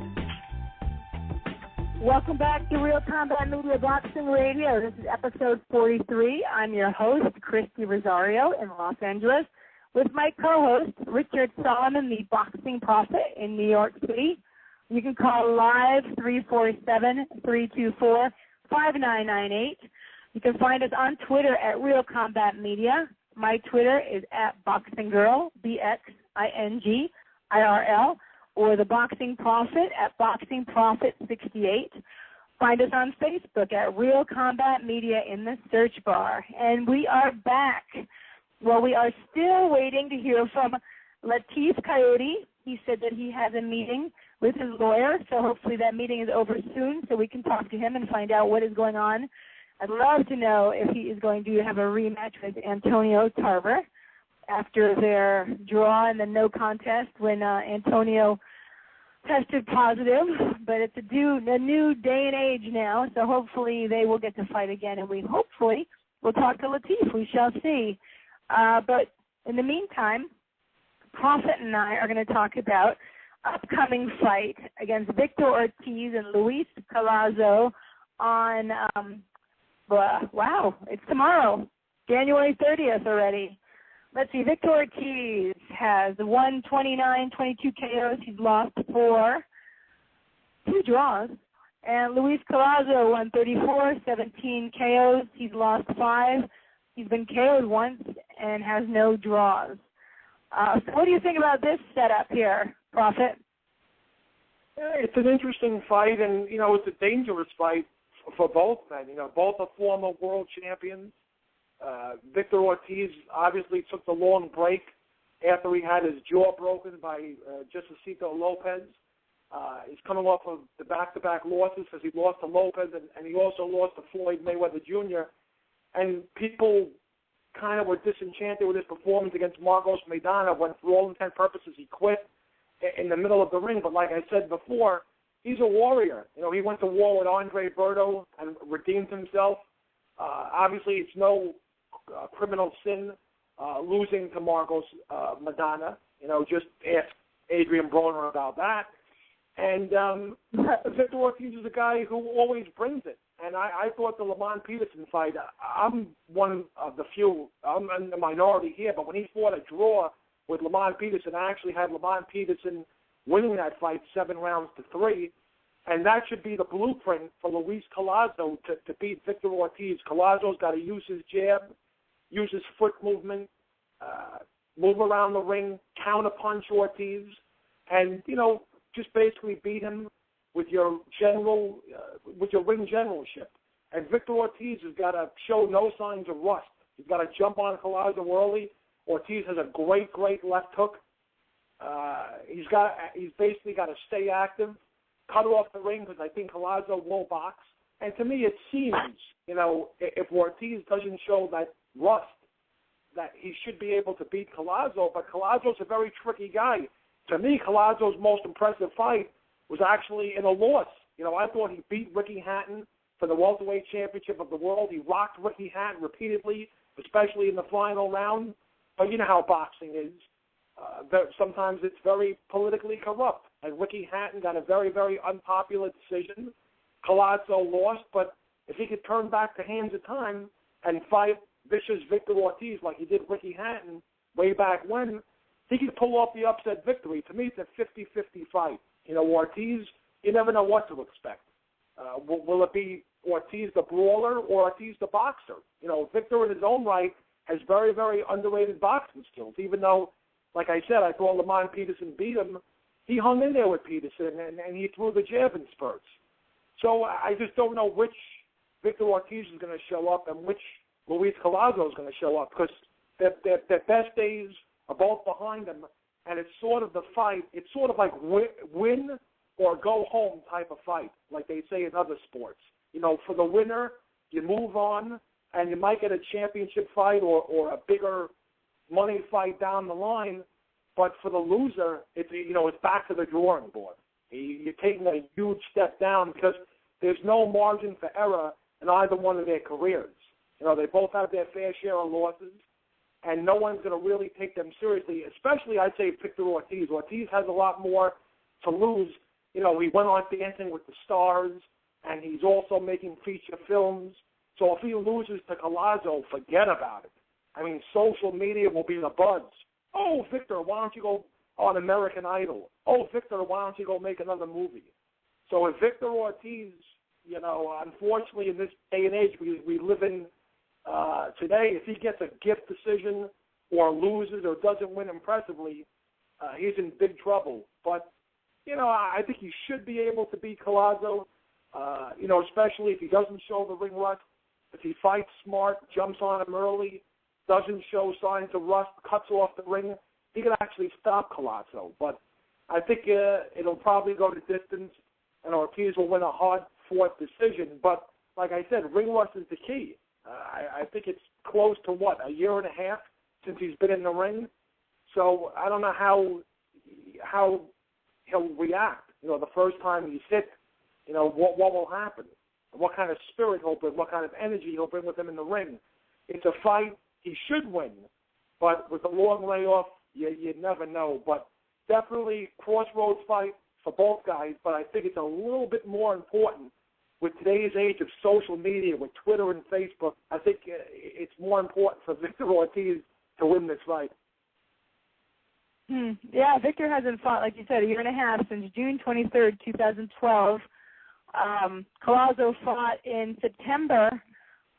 Welcome back to Real Combat Media Boxing Radio. This is episode 43. I'm your host, Christy Rosario in Los Angeles, with my co-host, Richard Solomon, the Boxing Prophet in New York City. You can call live 347-324-5998. You can find us on Twitter at Real Combat Media. My Twitter is at BoxingGirl, BXINGIRL. Or the Boxing Prophet at Boxing Prophet 68. Find us on Facebook at Real Combat Media in the search bar. And we are back. Well, we are still waiting to hear from Latif Coyote. He said that he has a meeting with his lawyer, so hopefully that meeting is over soon so we can talk to him and find out what is going on. I'd love to know if he is going to have a rematch with Antonio Tarver after their draw in the no contest when Antonio tested positive. But it's a new day and age now, so hopefully they will get to fight again, and we'll talk to Latif. We shall see. But in the meantime, Prophet and I are going to talk about upcoming fight against Victor Ortiz and Luis Collazo on, it's tomorrow, January 30th already. Let's see, Victor Ortiz has won 29, 22 KOs. He's lost 4, 2 draws. And Luis Collazo won 34, 17 KOs. He's lost 5. He's been KO'd once and has no draws. So what do you think about this setup here, Prophet? It's an interesting fight, and, it's a dangerous fight for both men. Both are former world champions. Victor Ortiz obviously took the long break after he had his jaw broken by Josesito Lopez. He's coming off of the back-to-back losses because he lost to Lopez and he also lost to Floyd Mayweather Jr. And people kind of were disenchanted with his performance against Marcos Maidana when, for all intent and purposes, he quit in the middle of the ring. But like I said before, he's a warrior. He went to war with Andre Berto and redeemed himself. Obviously, it's no criminal sin losing to Marcos Maidana. Just ask Adrian Broner about that. And Victor Ortiz is a guy who always brings it. And I thought the Lamont Peterson fight, I'm one of the few, I'm in the minority here, but when he fought a draw with Lamont Peterson, I actually had Lamont Peterson winning that fight 7-3. And that should be the blueprint for Luis Collazo to beat Victor Ortiz. Collazo's got to use his jab, use his foot movement, move around the ring, counterpunch Ortiz, and, just basically beat him with your ring generalship. And Victor Ortiz has got to show no signs of rust. He's got to jump on Collazo early. Ortiz has a great left hook. He's basically got to stay active, cut off the ring, because I think Collazo will box. And to me, it seems, if Ortiz doesn't show that rust, that he should be able to beat Collazo. But Collazo's a very tricky guy. To me, Collazo's most impressive fight was actually in a loss. I thought he beat Ricky Hatton for the welterweight championship of the world. He rocked Ricky Hatton repeatedly, especially in the final round. But you know how boxing is. Sometimes it's very politically corrupt. And Ricky Hatton got a very, very unpopular decision. Collazo lost, but if he could turn back the hands of time and fight vicious Victor Ortiz like he did Ricky Hatton way back when, he could pull off the upset victory. To me, it's a 50-50 fight. Ortiz, you never know what to expect. Will it be Ortiz the brawler or Ortiz the boxer. You know, Victor in his own right has very, very underrated boxing skills. Even though, like I said, I thought Lamont Peterson beat him, he hung in there with Peterson, and he threw the jab in spurts. So I just don't know which Victor Ortiz is going to show up and which Luis Collazo is going to show up, because their best days are both behind them, and it's sort of the fight. It's sort of like win or go home type of fight, like they say in other sports. You know, for the winner, you move on, and you might get a championship fight or a bigger money fight down the line. But for the loser, it's back to the drawing board. You're taking a huge step down because there's no margin for error in either one of their careers. You know, they both have their fair share of losses, and no one's going to really take them seriously, especially, I'd say, Victor Ortiz. Ortiz has a lot more to lose. You know, he went on Dancing with the Stars, and he's also making feature films. So if he loses to Collazo, forget about it. I mean, social media will be the buzz. Oh, Victor, why don't you go on American Idol? Oh, Victor, why don't you go make another movie? So if Victor Ortiz, you know, unfortunately in this day and age we live in today, if he gets a gift decision or loses or doesn't win impressively, he's in big trouble. But, you know, I think he should be able to beat Collazo, you know, especially if he doesn't show the ring rust. If he fights smart, jumps on him early, doesn't show signs of rust, cuts off the ring, he can actually stop Collazo. But I think it'll probably go to distance, and Ortiz will win a hard-fought decision. But like I said, ring rust is the key. I think it's close to, a year and a half since he's been in the ring. So I don't know how he'll react. You know, the first time he's hit, you know, what will happen? What kind of spirit he'll bring, what kind of energy he'll bring with him in the ring. It's a fight he should win, but with a long layoff, you never know. But definitely crossroads fight for both guys, but I think it's a little bit more important with today's age of social media, with Twitter and Facebook. I think it's more important for Victor Ortiz to win this fight. Yeah, Victor hasn't fought, like you said, a year and a half since June 23rd, 2012. Collazo fought in September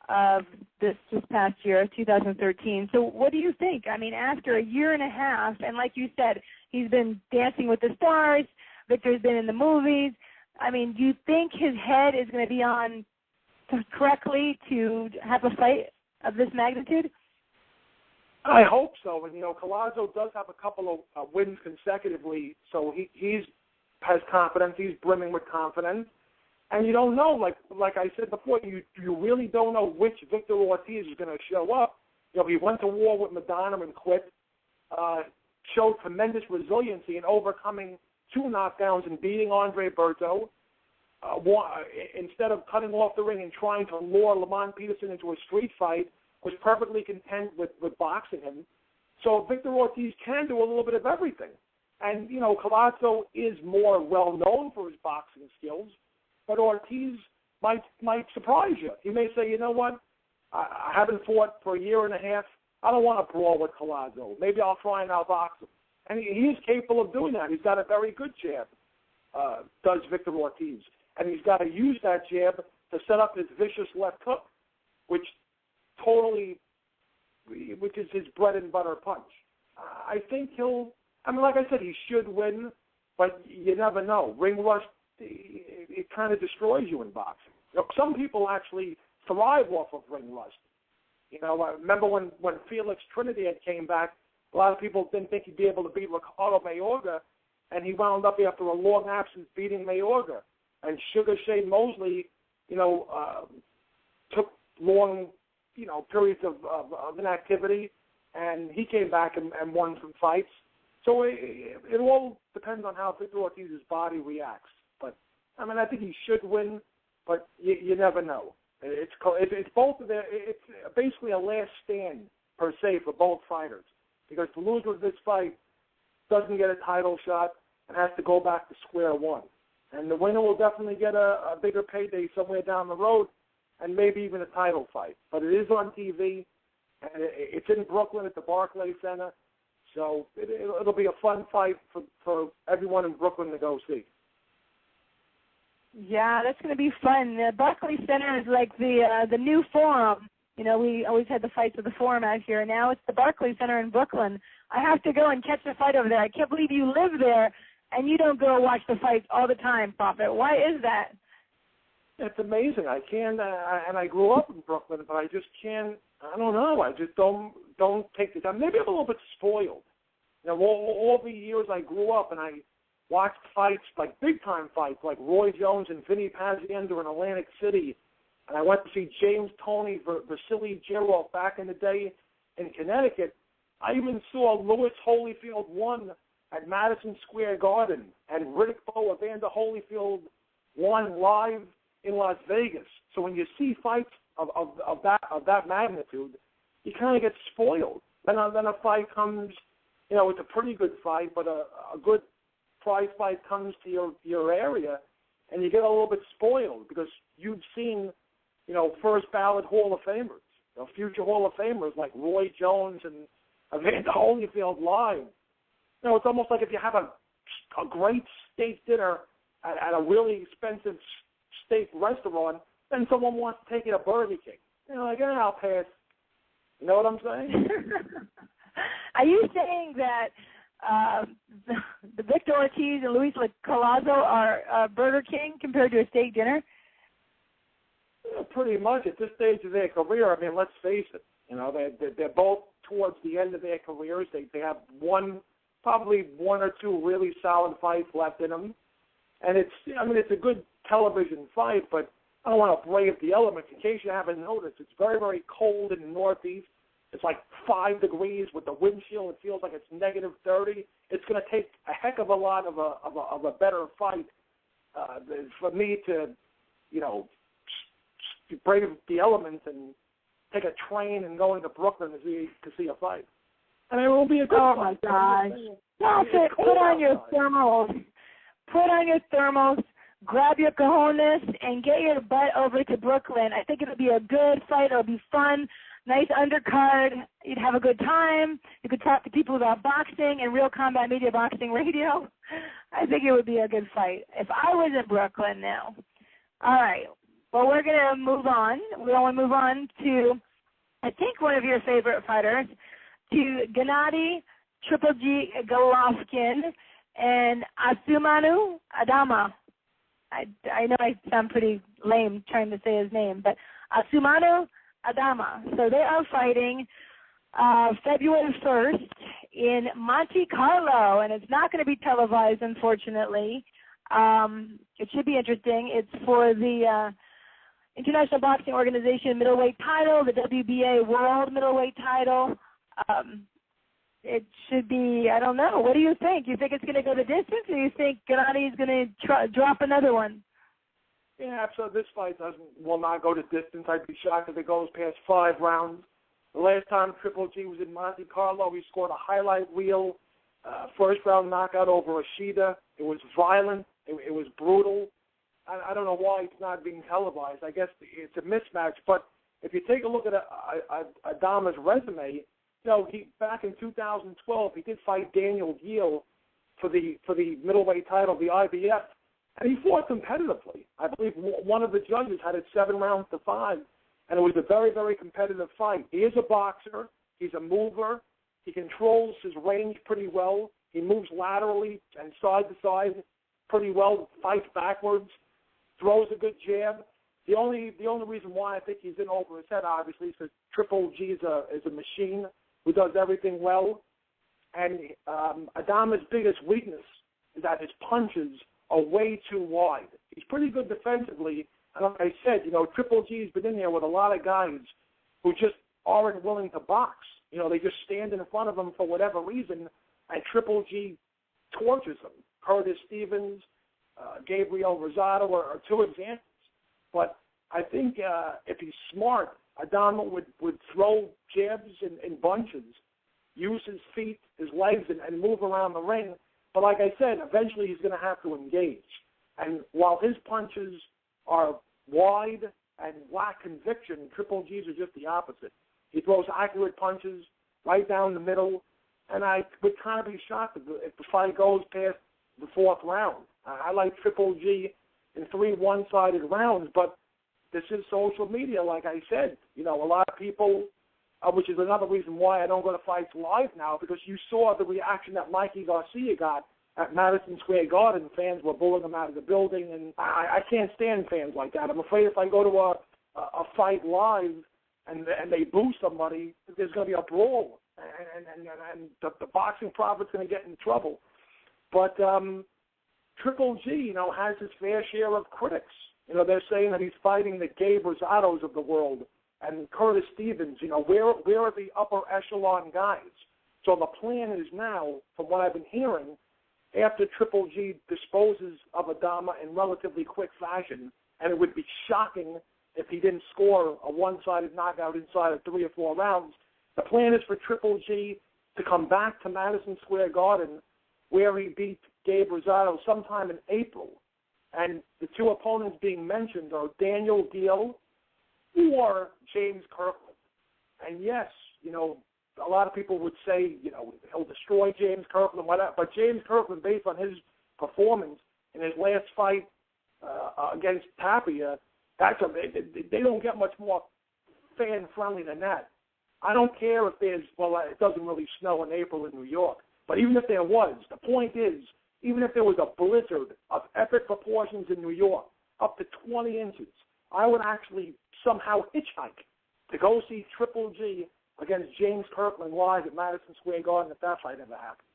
of this past year, 2013. So what do you think? I mean, after a year and a half, and like you said, he's been Dancing with the Stars, Victor's been in the movies. I mean, do you think his head is going to be on correctly to have a fight of this magnitude? I hope so. And, you know, Collazo does have a couple of wins consecutively, so he has confidence. He's brimming with confidence. And you don't know, like I said before, you really don't know which Victor Ortiz is going to show up. You know, he went to war with Madonna and quit, showed tremendous resiliency in overcoming 2 knockdowns and beating Andre Berto. Instead of cutting off the ring and trying to lure Lamont Peterson into a street fight, was perfectly content with boxing him. So Victor Ortiz can do a little bit of everything. And, you know, Collazo is more well-known for his boxing skills, but Ortiz might surprise you. He may say, you know what, I haven't fought for a year and a half. I don't want to brawl with Collazo. Maybe I'll try and outbox him. And he is capable of doing that. He's got a very good jab, does Victor Ortiz. And he's got to use that jab to set up his vicious left hook, which is his bread and butter punch. I think like I said, he should win, but you never know. Ring rust, it kind of destroys you in boxing. You know, some people actually thrive off of ring rust. You know, I remember when Felix Trinidad came back, a lot of people didn't think he'd be able to beat Ricardo Mayorga, and he wound up after a long absence beating Mayorga. And Sugar Shane Mosley, you know, took long, you know, periods of inactivity, and he came back and won some fights. So it all depends on how Victor Ortiz's body reacts. But I mean, I think he should win, but you never know. It's both of their. It's basically a last stand per se for both fighters, because the loser of this fight doesn't get a title shot and has to go back to square one. And the winner will definitely get a bigger payday somewhere down the road, and maybe even a title fight. But it is on TV, and it's in Brooklyn at the Barclays Center, so it'll be a fun fight for everyone in Brooklyn to go see. Yeah, that's going to be fun. The Barclays Center is like the new Forum. You know, we always had the fights at the Forum out here. Now it's the Barclays Center in Brooklyn. I have to go and catch the fight over there. I can't believe you live there and you don't go watch the fights all the time, Prophet. Why is that? It's amazing. I can't, and I grew up in Brooklyn, but I just can't. I don't know. I just don't take the time. Maybe I'm a little bit spoiled. You know, all the years I grew up and I watched fights, like big-time fights, like Roy Jones and Vinny Pazienza in Atlantic City. And I went to see James Toney, Vasily Gerov back in the day in Connecticut. I even saw Louis Holyfield won at Madison Square Garden, and Riddick Bowe, Evander Holyfield won live in Las Vegas. So when you see fights of that magnitude, you kind of get spoiled. Then a fight comes, you know, it's a pretty good fight, but a good prize fight comes to your area, and you get a little bit spoiled because you've seen, you know, first ballot Hall of Famers, you know, future Hall of Famers like Roy Jones and Evander Holyfield live. You know, it's almost like if you have a great steak dinner at a really expensive steak restaurant, then someone wants to take you to Burger King. You know, like, I'll pass. You know what I'm saying? Are you saying that the Victor Ortiz and Luis Colazo are Burger King compared to a steak dinner? Yeah, pretty much at this stage of their career. I mean, let's face it. You know, they're both towards the end of their careers. They have probably one or two really solid fights left in them, and it's a good television fight. But I don't want to brave the elements. In case you haven't noticed, it's very, very cold in the Northeast. It's like 5 degrees with the wind chill. It feels like it's negative 30. It's going to take a heck of a lot of a better fight for me to, you know, brave the elements and take a train and go into Brooklyn to see a fight. And it will be a good fight. Oh, my gosh. Prophet, put on your thermals. Put on your thermals. Grab your cojones and get your butt over to Brooklyn. I think it'll be a good fight. It'll be fun. Nice undercard. You'd have a good time. You could talk to people about boxing and Real Combat Media Boxing Radio. I think it would be a good fight if I was in Brooklyn now. All right. Well, we're going to move on. We want to move on to, I think, one of your favorite fighters, to Gennady Triple G Golovkin and Asumanu Adama. I know I sound pretty lame trying to say his name, but Asumanu Adama. So they are fighting February 1st in Monte Carlo, and it's not going to be televised, unfortunately. It should be interesting. It's for the International Boxing Organization middleweight title, the WBA World middleweight title. It should be, I don't know. What do you think? You think it's going to go the distance, or you think Gennady is going to drop another one? Yeah, so this fight will not go to distance. I'd be shocked if it goes past 5 rounds. The last time Triple G was in Monte Carlo, he scored a highlight reel, first-round knockout over Ishida. It was violent. It was brutal. I don't know why it's not being televised. I guess it's a mismatch. But if you take a look at Adama's resume, you know, back in 2012, he did fight Daniel Gill for the middleweight title, the IBF, and he fought competitively. I believe one of the judges had it 7 rounds to 5, and it was a very, very competitive fight. He is a boxer. He's a mover. He controls his range pretty well. He moves laterally and side to side pretty well, fights backwards, throws a good jab. The only reason why I think he's in over his head, obviously, is because Triple G is a machine who does everything well. And Adama's biggest weakness is that his punches are way too wide. He's pretty good defensively. And like I said, you know, Triple G's been in there with a lot of guys who just aren't willing to box. You know, they just stand in front of him for whatever reason, and Triple G tortures them. Curtis Stevens, Gabriel Rosado are 2 examples. But I think if he's smart, Adama would throw jabs in bunches, use his feet, his legs, and move around the ring. But like I said, eventually he's going to have to engage. And while his punches are wide and lack conviction, Triple G's are just the opposite. He throws accurate punches right down the middle, and I would kind of be shocked if the fight goes past the 4th round. I like Triple G in 3 one-sided rounds. But this is social media, like I said. You know, a lot of people, which is another reason why I don't go to fights live now, because you saw the reaction that Mikey Garcia got at Madison Square Garden. Fans were booing him out of the building, and I can't stand fans like that. I'm afraid if I go to a fight live and they boo somebody, there's going to be a brawl, and the boxing prophet's going to get in trouble. But Triple G, you know, has his fair share of critics. You know, they're saying that he's fighting the Gabe Rosados of the world and Curtis Stevens. You know, where are the upper echelon guys? So the plan is now, from what I've been hearing, after Triple G disposes of Adama in relatively quick fashion, and it would be shocking if he didn't score a one-sided knockout inside of 3 or 4 rounds, the plan is for Triple G to come back to Madison Square Garden, where he beat Gabe Rosado sometime in April. And the 2 opponents being mentioned are Daniel Deal or James Kirkland. And yes, you know, a lot of people would say, you know, he'll destroy James Kirkland, whatever. But James Kirkland, based on his performance in his last fight against Tapia, they don't get much more fan-friendly than that. I don't care if there's, well, it doesn't really snow in April in New York, but even if there was, the point is, even if there was a blizzard of epic proportions in New York, up to 20 inches, I would actually somehow hitchhike to go see Triple G against James Kirkland live at Madison Square Garden if that fight ever happens.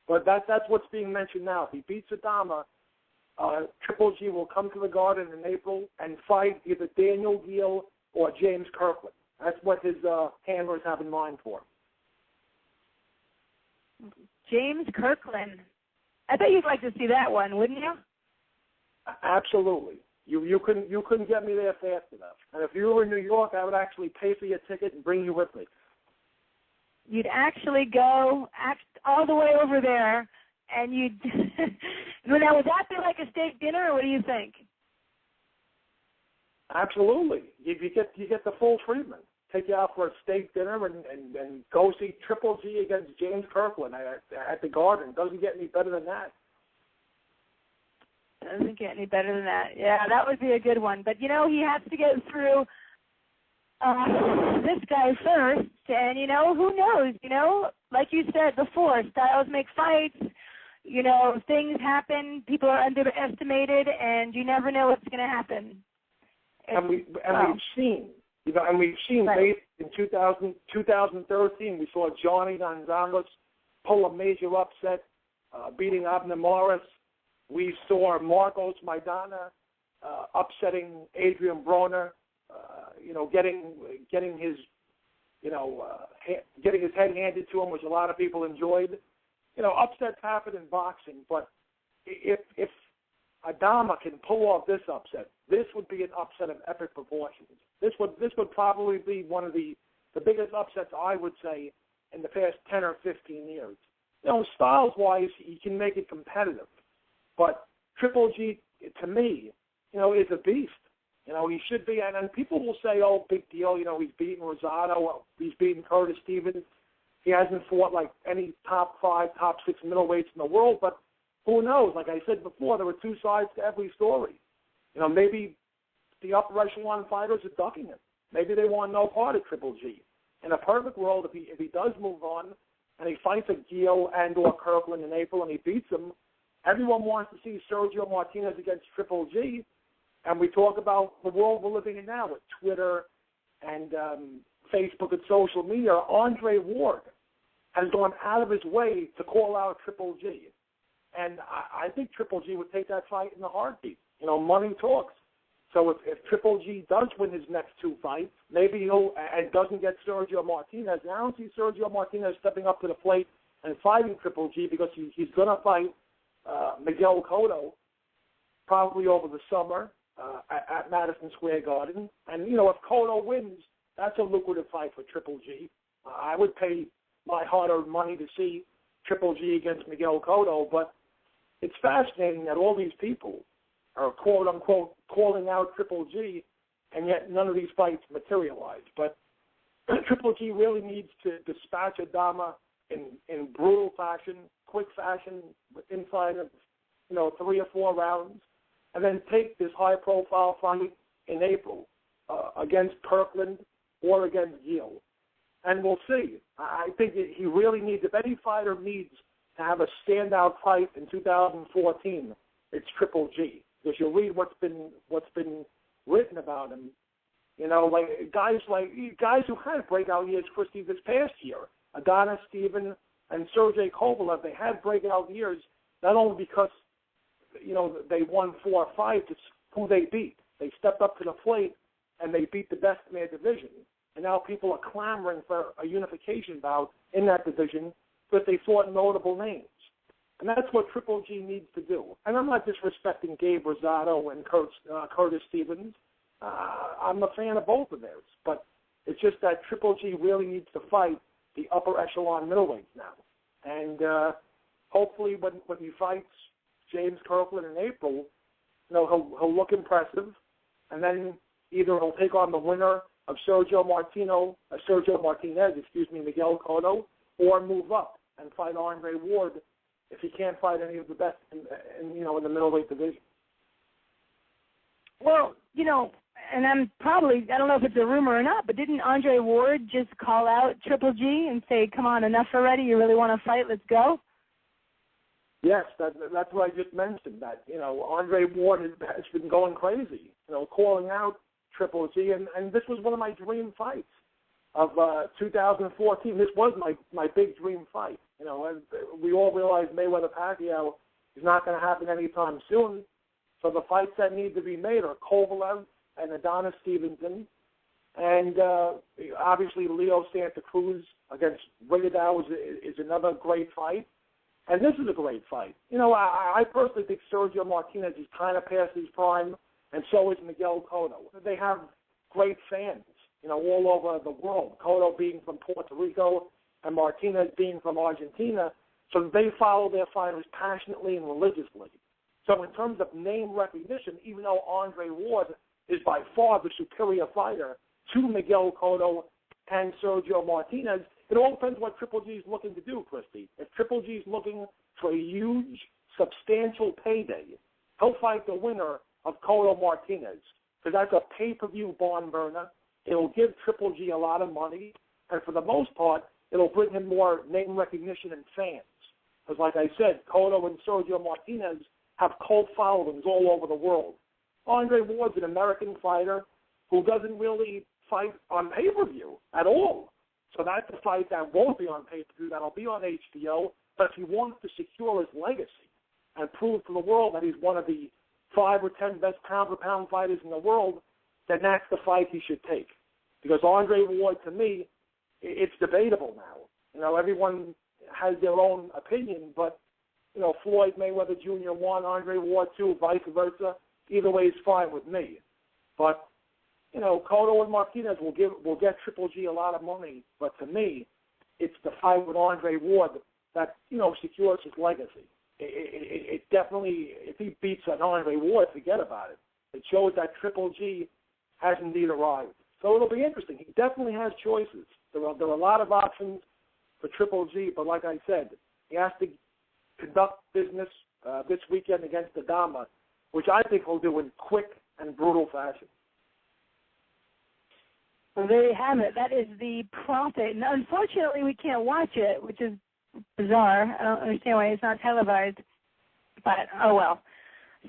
But that's what's being mentioned now. If he beats Adama, Triple G will come to the Garden in April and fight either Daniel Deal or James Kirkland. That's what his handlers have in mind for him. James Kirkland. I bet you'd like to see that one, wouldn't you? Absolutely. You couldn't get me there fast enough. And if you were in New York, I would actually pay for your ticket and bring you with me. You'd actually go all the way over there, and you'd. Now, would that be like a steak dinner, or what do you think? Absolutely. You get the full treatment. Take you out for a steak dinner and go see Triple G against James Kirkland at the Garden. Doesn't get any better than that. Doesn't get any better than that. Yeah, that would be a good one. But, you know, he has to get through this guy first. And, you know, who knows? You know, like you said before, styles make fights. You know, things happen. People are underestimated, and you never know what's going to happen. We've seen, you know, right. In 2013, we saw Johnny Gonzalez pull a major upset, beating Abner Morris. We saw Marcos Maidana upsetting Adrian Broner, you know, getting his head handed to him, which a lot of people enjoyed. You know, upsets happen in boxing, but if Adama can pull off this upset, this would be an upset of epic proportions. This would probably be one of the biggest upsets, I would say, in the past 10 or 15 years. You know, styles-wise, he can make it competitive. But Triple G, to me, you know, is a beast. You know, he should be. And people will say, oh, big deal, you know, he's beaten Rosado, he's beaten Curtis Stevens. He hasn't fought like any top 5, top 6 middleweights in the world. But who knows? Like I said before, there were 2 sides to every story. You know, maybe the upper echelon fighters are ducking him. Maybe they want no part of Triple G. In a perfect world, if he does move on and he fights a Gio and or Kirkland in April and he beats him, everyone wants to see Sergio Martinez against Triple G. And we talk about the world we're living in now with Twitter and Facebook and social media. Andre Ward has gone out of his way to call out Triple G. And I think Triple G would take that fight in a heartbeat. You know, money talks. So if Triple G does win his next 2 fights, maybe he'll and doesn't get Sergio Martinez. And I don't see Sergio Martinez stepping up to the plate and fighting Triple G because he's going to fight Miguel Cotto probably over the summer at Madison Square Garden. And, you know, if Cotto wins, that's a lucrative fight for Triple G. I would pay my hard-earned money to see Triple G against Miguel Cotto, but it's fascinating that all these people are quote-unquote calling out Triple G, and yet none of these fights materialize. But Triple G really needs to dispatch Adama in brutal fashion, quick fashion, inside of, you know, 3 or 4 rounds. and then take this high-profile fight in April against Kirkland or against Gill. And we'll see. I think he really needs, if any fighter needs to have a standout fight in 2014, it's Triple G. Because you read what's been written about him, you know, like guys who had breakout years, Christy, this past year, Adonis Steven and Sergey Kovalev, they had breakout years not only because, you know, they won 4 fights, it's who they beat. They stepped up to the plate and they beat the best in their division. And now people are clamoring for a unification bout in that division because they fought notable names. And that's what Triple G needs to do. And I'm not disrespecting Gabe Rosado and Curtis Stevens. I'm a fan of both of theirs. But it's just that Triple G really needs to fight the upper echelon middleweights now. And hopefully when he fights James Kirkland in April, you know, he'll look impressive. And then either he'll take on the winner of Sergio Martinez, Miguel Cotto, or move up and fight Andre Ward if he can't fight any of the best in the middleweight division. Well, you know, and I don't know if it's a rumor or not, but didn't Andre Ward just call out Triple G and say, come on, enough already, you really want to fight, let's go? Yes, that's what I just mentioned, that, you know, Andre Ward has been going crazy, you know, calling out Triple G, and this was one of my dream fights of 2014. This was my big dream fight. You know, and we all realize Mayweather-Pacquiao is not going to happen anytime soon, so the fights that need to be made are Kovalev and Adonis Stevenson, and obviously Leo Santa Cruz against Rigondeaux is another great fight, and this is a great fight. You know, I personally think Sergio Martinez is kind of past his prime, and so is Miguel Cotto. They have great fans, you know, all over the world. Cotto being from Puerto Rico and Martinez being from Argentina, so they follow their fighters passionately and religiously. So in terms of name recognition, even though Andre Ward is by far the superior fighter to Miguel Cotto and Sergio Martinez, it all depends what Triple G is looking to do, Christy. If Triple G is looking for a huge, substantial payday, he'll fight the winner of Cotto Martinez, because that's a pay-per-view barn burner. It'll give Triple G a lot of money, and for the most part, it'll bring him more name recognition and fans. Because like I said, Cotto and Sergio Martinez have cult followings all over the world. Andre Ward's an American fighter who doesn't really fight on pay-per-view at all. So that's a fight that won't be on pay-per-view, that'll be on HBO, but if he wants to secure his legacy and prove to the world that he's one of the 5 or 10 best pound-for-pound fighters in the world, then that's the fight he should take. Because Andre Ward, to me, it's debatable now. You know, everyone has their own opinion, but, you know, Floyd Mayweather Jr. won, Andre Ward 2, vice versa. Either way is fine with me. But, you know, Cotto and Martinez will get Triple G a lot of money, but to me, it's the fight with Andre Ward that, you know, secures his legacy. It definitely, if he beats an Andre Ward, forget about it. It shows that Triple G has indeed arrived. So it'll be interesting. He definitely has choices. There are a lot of options for Triple G, but like I said, he has to conduct business this weekend against Adama, which I think he'll do in quick and brutal fashion. Well, there you have it. That is the profit. Now, unfortunately, we can't watch it, which is bizarre. I don't understand why it's not televised, but oh well.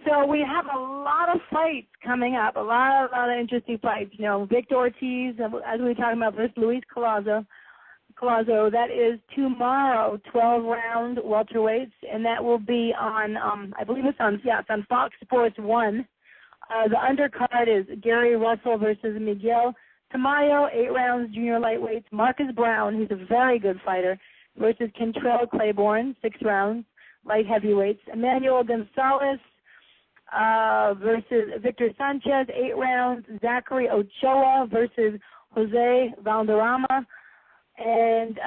So we have a lot of fights coming up, a lot of interesting fights. You know, Victor Ortiz, as we were talking about, versus Luis Collazo. That is tomorrow, 12-round welterweights, and that will be on, I believe it's on Fox Sports 1. The undercard is Gary Russell versus Miguel Tamayo, 8 rounds, junior lightweights. Marcus Brown, who's a very good fighter, versus Kentrell Claiborne, 6 rounds, light heavyweights. Emmanuel Gonzalez versus Victor Sanchez, 8 rounds. Zachary Ochoa versus Jose Valderrama. And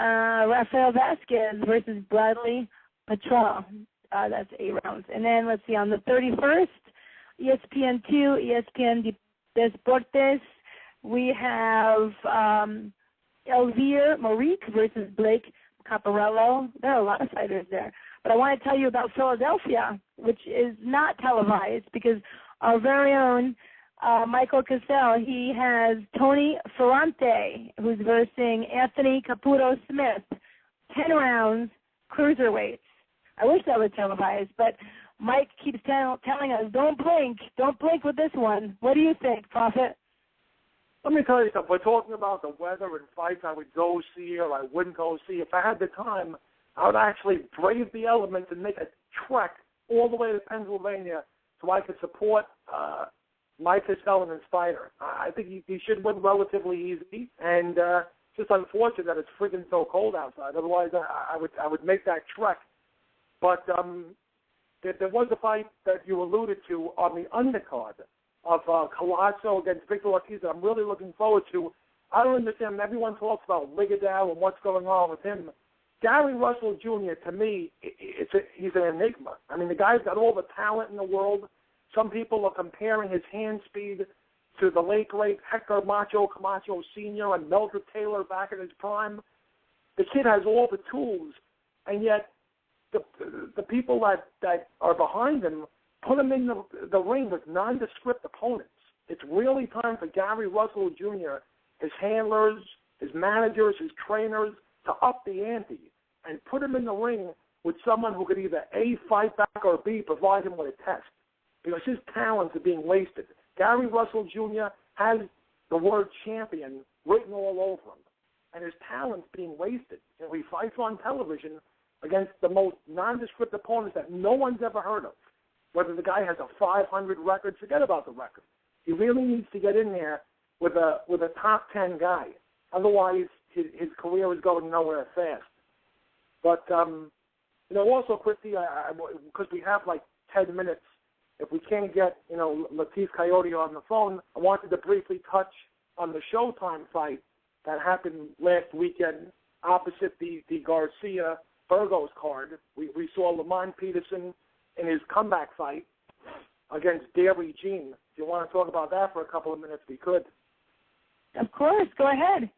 Rafael Vasquez versus Bradley Petrella. That's 8 rounds. And then, let's see, on the 31st, ESPN2, ESPN Deportes, we have Elvire Morique versus Blake Caparello. There are a lot of fighters there. But I want to tell you about Philadelphia, which is not televised because our very own Michael Cassell. He has Tony Ferrante, who's versing Anthony Caputo Smith, 10 rounds, cruiserweights. I wish that was televised, but Mike keeps telling us, don't blink with this one. What do you think, Prophet? Let me tell you something. We're talking about the weather and fights I would go see or I wouldn't go see. If I had the time, I would actually brave the elements and make a trek all the way to Pennsylvania so I could support Mike Cassell and his fighter. I think he should win relatively easy, and just unfortunate that it's freaking so cold outside. Otherwise, I would make that trek. But there was a fight that you alluded to on the undercard of Colasso against Victor Ortiz that I'm really looking forward to. I don't understand. Everyone talks about Ligadell and what's going on with him. Gary Russell Jr., to me, he's an enigma. I mean, the guy's got all the talent in the world. Some people are comparing his hand speed to the late, great Hector Macho Camacho Sr. and Meldred Taylor back in his prime. The kid has all the tools, and yet the people that are behind him put him in the ring with nondescript opponents. It's really time for Gary Russell Jr., his handlers, his managers, his trainers, to up the ante and put him in the ring with someone who could either A, fight back, or B, provide him with a test. Because his talents are being wasted. Gary Russell Jr. has the word champion written all over him, and his talent's being wasted. And he fights on television against the most nondescript opponents that no one's ever heard of. Whether the guy has a 500 record, forget about the record. He really needs to get in there with a top 10 guy. Otherwise, his career is going nowhere fast. But, also, Christy, because we have like 10 minutes, if we can't get, Latif Coyote on the phone, I wanted to briefly touch on the Showtime fight that happened last weekend opposite the Garcia-Burgos card. We saw Lamont Peterson in his comeback fight against Derry Jean. If you want to talk about that for a couple of minutes, we could. Of course. Go ahead.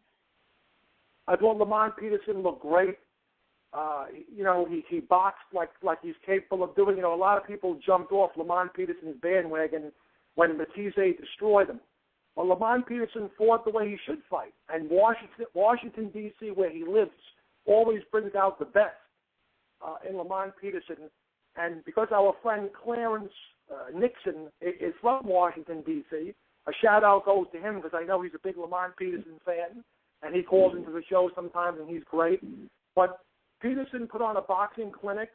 I thought Lamont Peterson looked great. He boxed like he's capable of doing. A lot of people jumped off Lamont Peterson's bandwagon when Matisse destroyed him. Well, Lamont Peterson fought the way he should fight, and Washington D.C., where he lives, always brings out the best in Lamont Peterson. And because our friend Clarence Nixon is from Washington, D.C., a shout-out goes to him because I know he's a big Lamont Peterson fan, and he calls into the show sometimes, and he's great. But Peterson put on a boxing clinic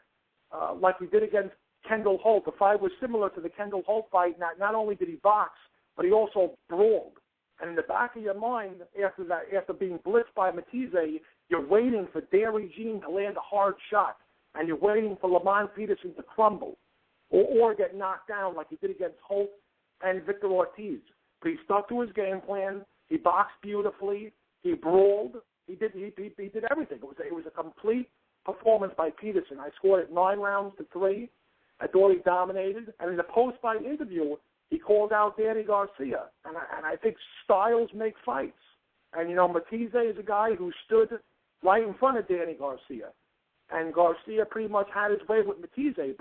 like he did against Kendall Holt. The fight was similar to the Kendall Holt fight. Not only did he box, but he also brawled. And in the back of your mind, after being blitzed by Matisse, you're waiting for Derry Jean to land a hard shot, and you're waiting for Lamont Peterson to crumble or get knocked down like he did against Holt and Victor Ortiz. But he stuck to his game plan. He boxed beautifully. He brawled. He did everything. It was a complete performance by Peterson. I scored it 9-3. I thought he dominated. And in the post-fight interview, he called out Danny Garcia. And I think styles make fights. And, Matisse is a guy who stood right in front of Danny Garcia. And Garcia pretty much had his way with Matisse.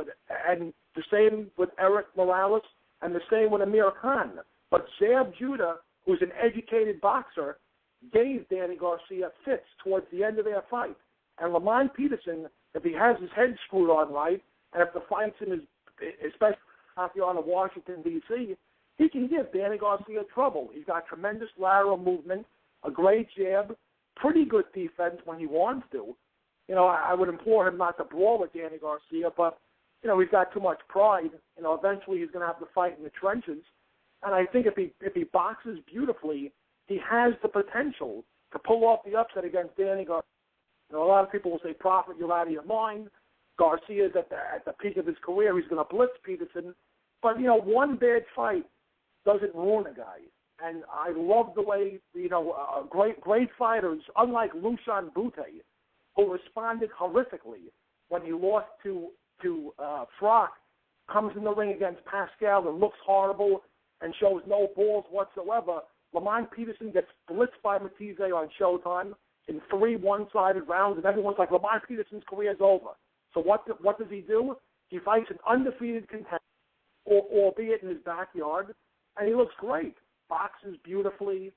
And the same with Eric Morales and the same with Amir Khan. But Zab Judah, who's an educated boxer, gave Danny Garcia fits towards the end of their fight. And Lamont Peterson, if he has his head screwed on right, and if the fight's in his, especially on of Washington, D.C., he can give Danny Garcia trouble. He's got tremendous lateral movement, a great jab, pretty good defense when he wants to. I would implore him not to brawl with Danny Garcia, but, he's got too much pride. Eventually he's going to have to fight in the trenches. And I think if he boxes beautifully, he has the potential to pull off the upset against Danny Garcia. A lot of people will say, Prophet, you're out of your mind. Garcia's at the peak of his career. He's going to blitz Peterson. But, one bad fight doesn't ruin a guy. And I love the way, great fighters, unlike Lushan Bute, who responded horrifically when he lost to Frock, comes in the ring against Pascal and looks horrible and shows no balls whatsoever. Lamont Peterson gets blitzed by Matisse on Showtime in 3 one-sided rounds, and everyone's like, Lamont Peterson's career's over. So what does he do? He fights an undefeated contender albeit in his backyard, and he looks great. Boxes beautifully,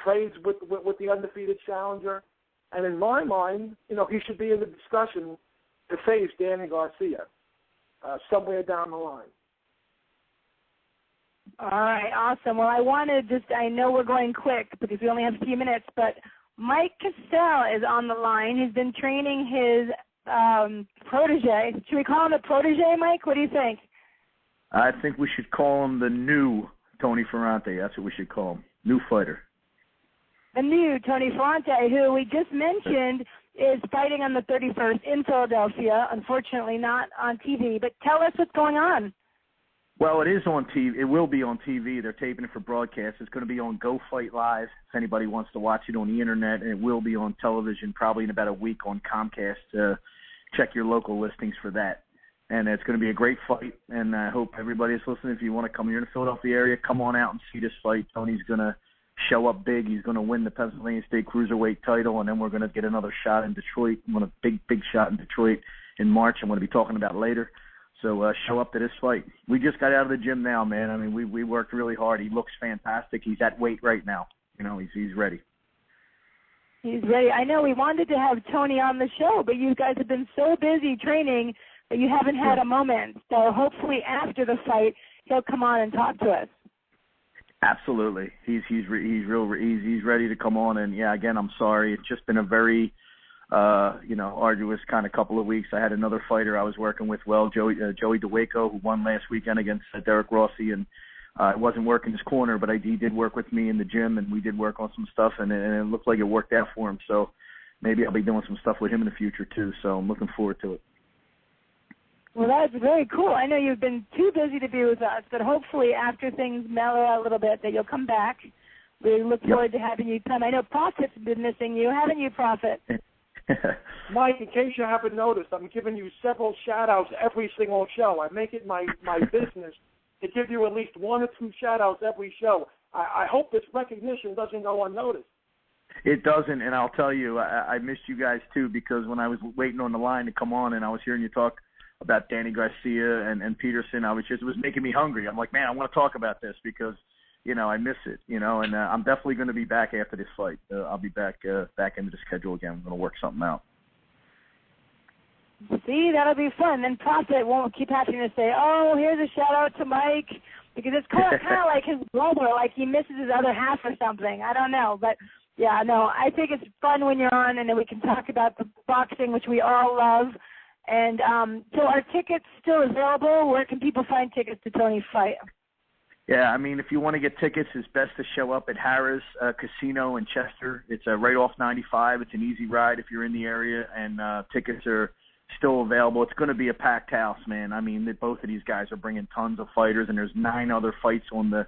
trades with the undefeated challenger, and in my mind, he should be in the discussion to face Danny Garcia somewhere down the line. All right, awesome. Well, I know we're going quick because we only have a few minutes, but Mike Cassell is on the line. He's been training his protege. Should we call him the protege, Mike? What do you think? I think we should call him the new Tony Ferrante. That's what we should call him. New fighter. The new Tony Ferrante, who we just mentioned is fighting on the 31st in Philadelphia, unfortunately not on TV. But tell us what's going on. Well, it is on TV. It will be on TV. They're taping it for broadcast. It's going to be on Go Fight Live if anybody wants to watch it on the Internet, and it will be on television probably in about a week on Comcast. Check your local listings for that. And it's going to be a great fight, and I hope everybody is listening. If you want to come here in the Philadelphia area, come on out and see this fight. Tony's going to show up big. He's going to win the Pennsylvania State Cruiserweight title, and then we're going to get another shot in Detroit. I'm going to big shot in Detroit in March. I'm going to be talking about later. So show up to this fight. We just got out of the gym now, man. I mean, we worked really hard. He looks fantastic. He's at weight right now. He's ready. He's ready. I know we wanted to have Tony on the show, but you guys have been so busy training that you haven't had a moment. So hopefully after the fight, he'll come on and talk to us. Absolutely. He's ready to come on. And yeah, again, I'm sorry. It's just been a very arduous kind of couple of weeks. I had another fighter I was working with, Joey DeWaco, who won last weekend against Derek Rossi, and I wasn't working his corner, but he did work with me in the gym, and we did work on some stuff, and it looked like it worked out for him. So maybe I'll be doing some stuff with him in the future too. So I'm looking forward to it. Well, that's very cool. I know you've been too busy to be with us, but hopefully after things mellow out a little bit, that you'll come back. We look forward to having you come. I know Prophet's been missing you, haven't you, Prophet? Mike, in case you haven't noticed, I'm giving you several shout-outs every single show. I make it my business to give you at least one or two shout-outs every show. I hope this recognition doesn't go unnoticed. It doesn't, and I'll tell you, I missed you guys too, because when I was waiting on the line to come on and I was hearing you talk about Danny Garcia and Peterson, it was making me hungry. I'm like, man, I want to talk about this because, I miss it, and I'm definitely going to be back after this fight. I'll be back into the schedule again. I'm going to work something out. See, that'll be fun. Then Prophet won't keep having to say, oh, here's a shout-out to Mike, because it's kind of like his brother, like he misses his other half or something. I don't know, but, yeah, no, I think it's fun when you're on, and then we can talk about the boxing, which we all love. And so are tickets still available? Where can people find tickets to Tony's fight? Yeah, I mean, if you want to get tickets, it's best to show up at Harrah's Casino in Chester. It's right off 95. It's an easy ride if you're in the area, and tickets are still available. It's going to be a packed house, man. I mean, both of these guys are bringing tons of fighters, and there's 9 other fights on the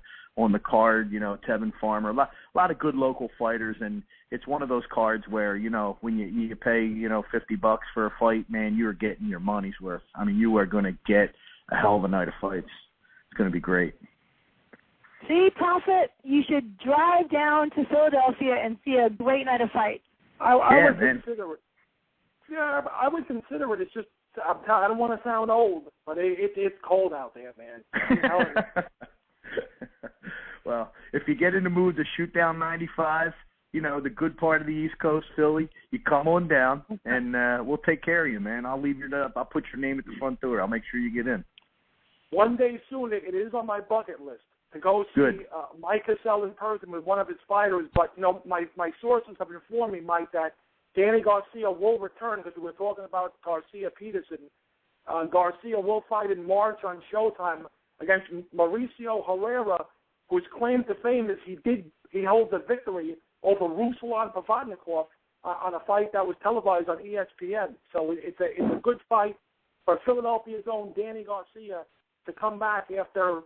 card. Tevin Farmer, a lot of good local fighters, and it's one of those cards where when you pay $50 for a fight, man, you're getting your money's worth. I mean, you are going to get a hell of a night of fights. It's going to be great. See, Prophet, you should drive down to Philadelphia and see a great night of fights. I would consider it. Yeah, I would consider it. It's just I don't want to sound old, but it's cold out there, man. Well, if you get in the mood to shoot down 95, the good part of the East Coast, Philly, you come on down, and we'll take care of you, man. I'll put your name at the front door. I'll make sure you get in. One day soon, it is on my bucket list to go see Mike Cassell in person with one of his fighters. But, my sources have informed me, Mike, that Danny Garcia will return, because we were talking about Garcia-Peterson. Garcia will fight in March on Showtime against Mauricio Herrera, whose claim to fame is he holds a victory over Ruslan Pavatnikov on a fight that was televised on ESPN. So it's a good fight for Philadelphia's own Danny Garcia to come back after,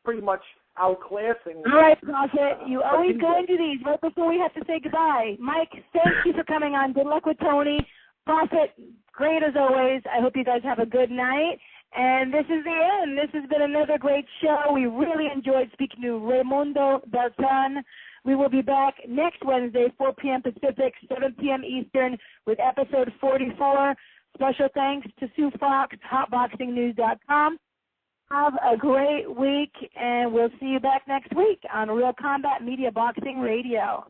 pretty much outclassing. All right, Prophet, you always go into these right before we have to say goodbye. Mike, thank you for coming on. Good luck with Tony. Prophet, great as always. I hope you guys have a good night. And this is the end. This has been another great show. We really enjoyed speaking to Raymundo Beltran. We will be back next Wednesday, 4 p.m. Pacific, 7 p.m. Eastern, with episode 44. Special thanks to Sue Fox, HotBoxingNews.com. Have a great week, and we'll see you back next week on Real Combat Media Boxing Radio.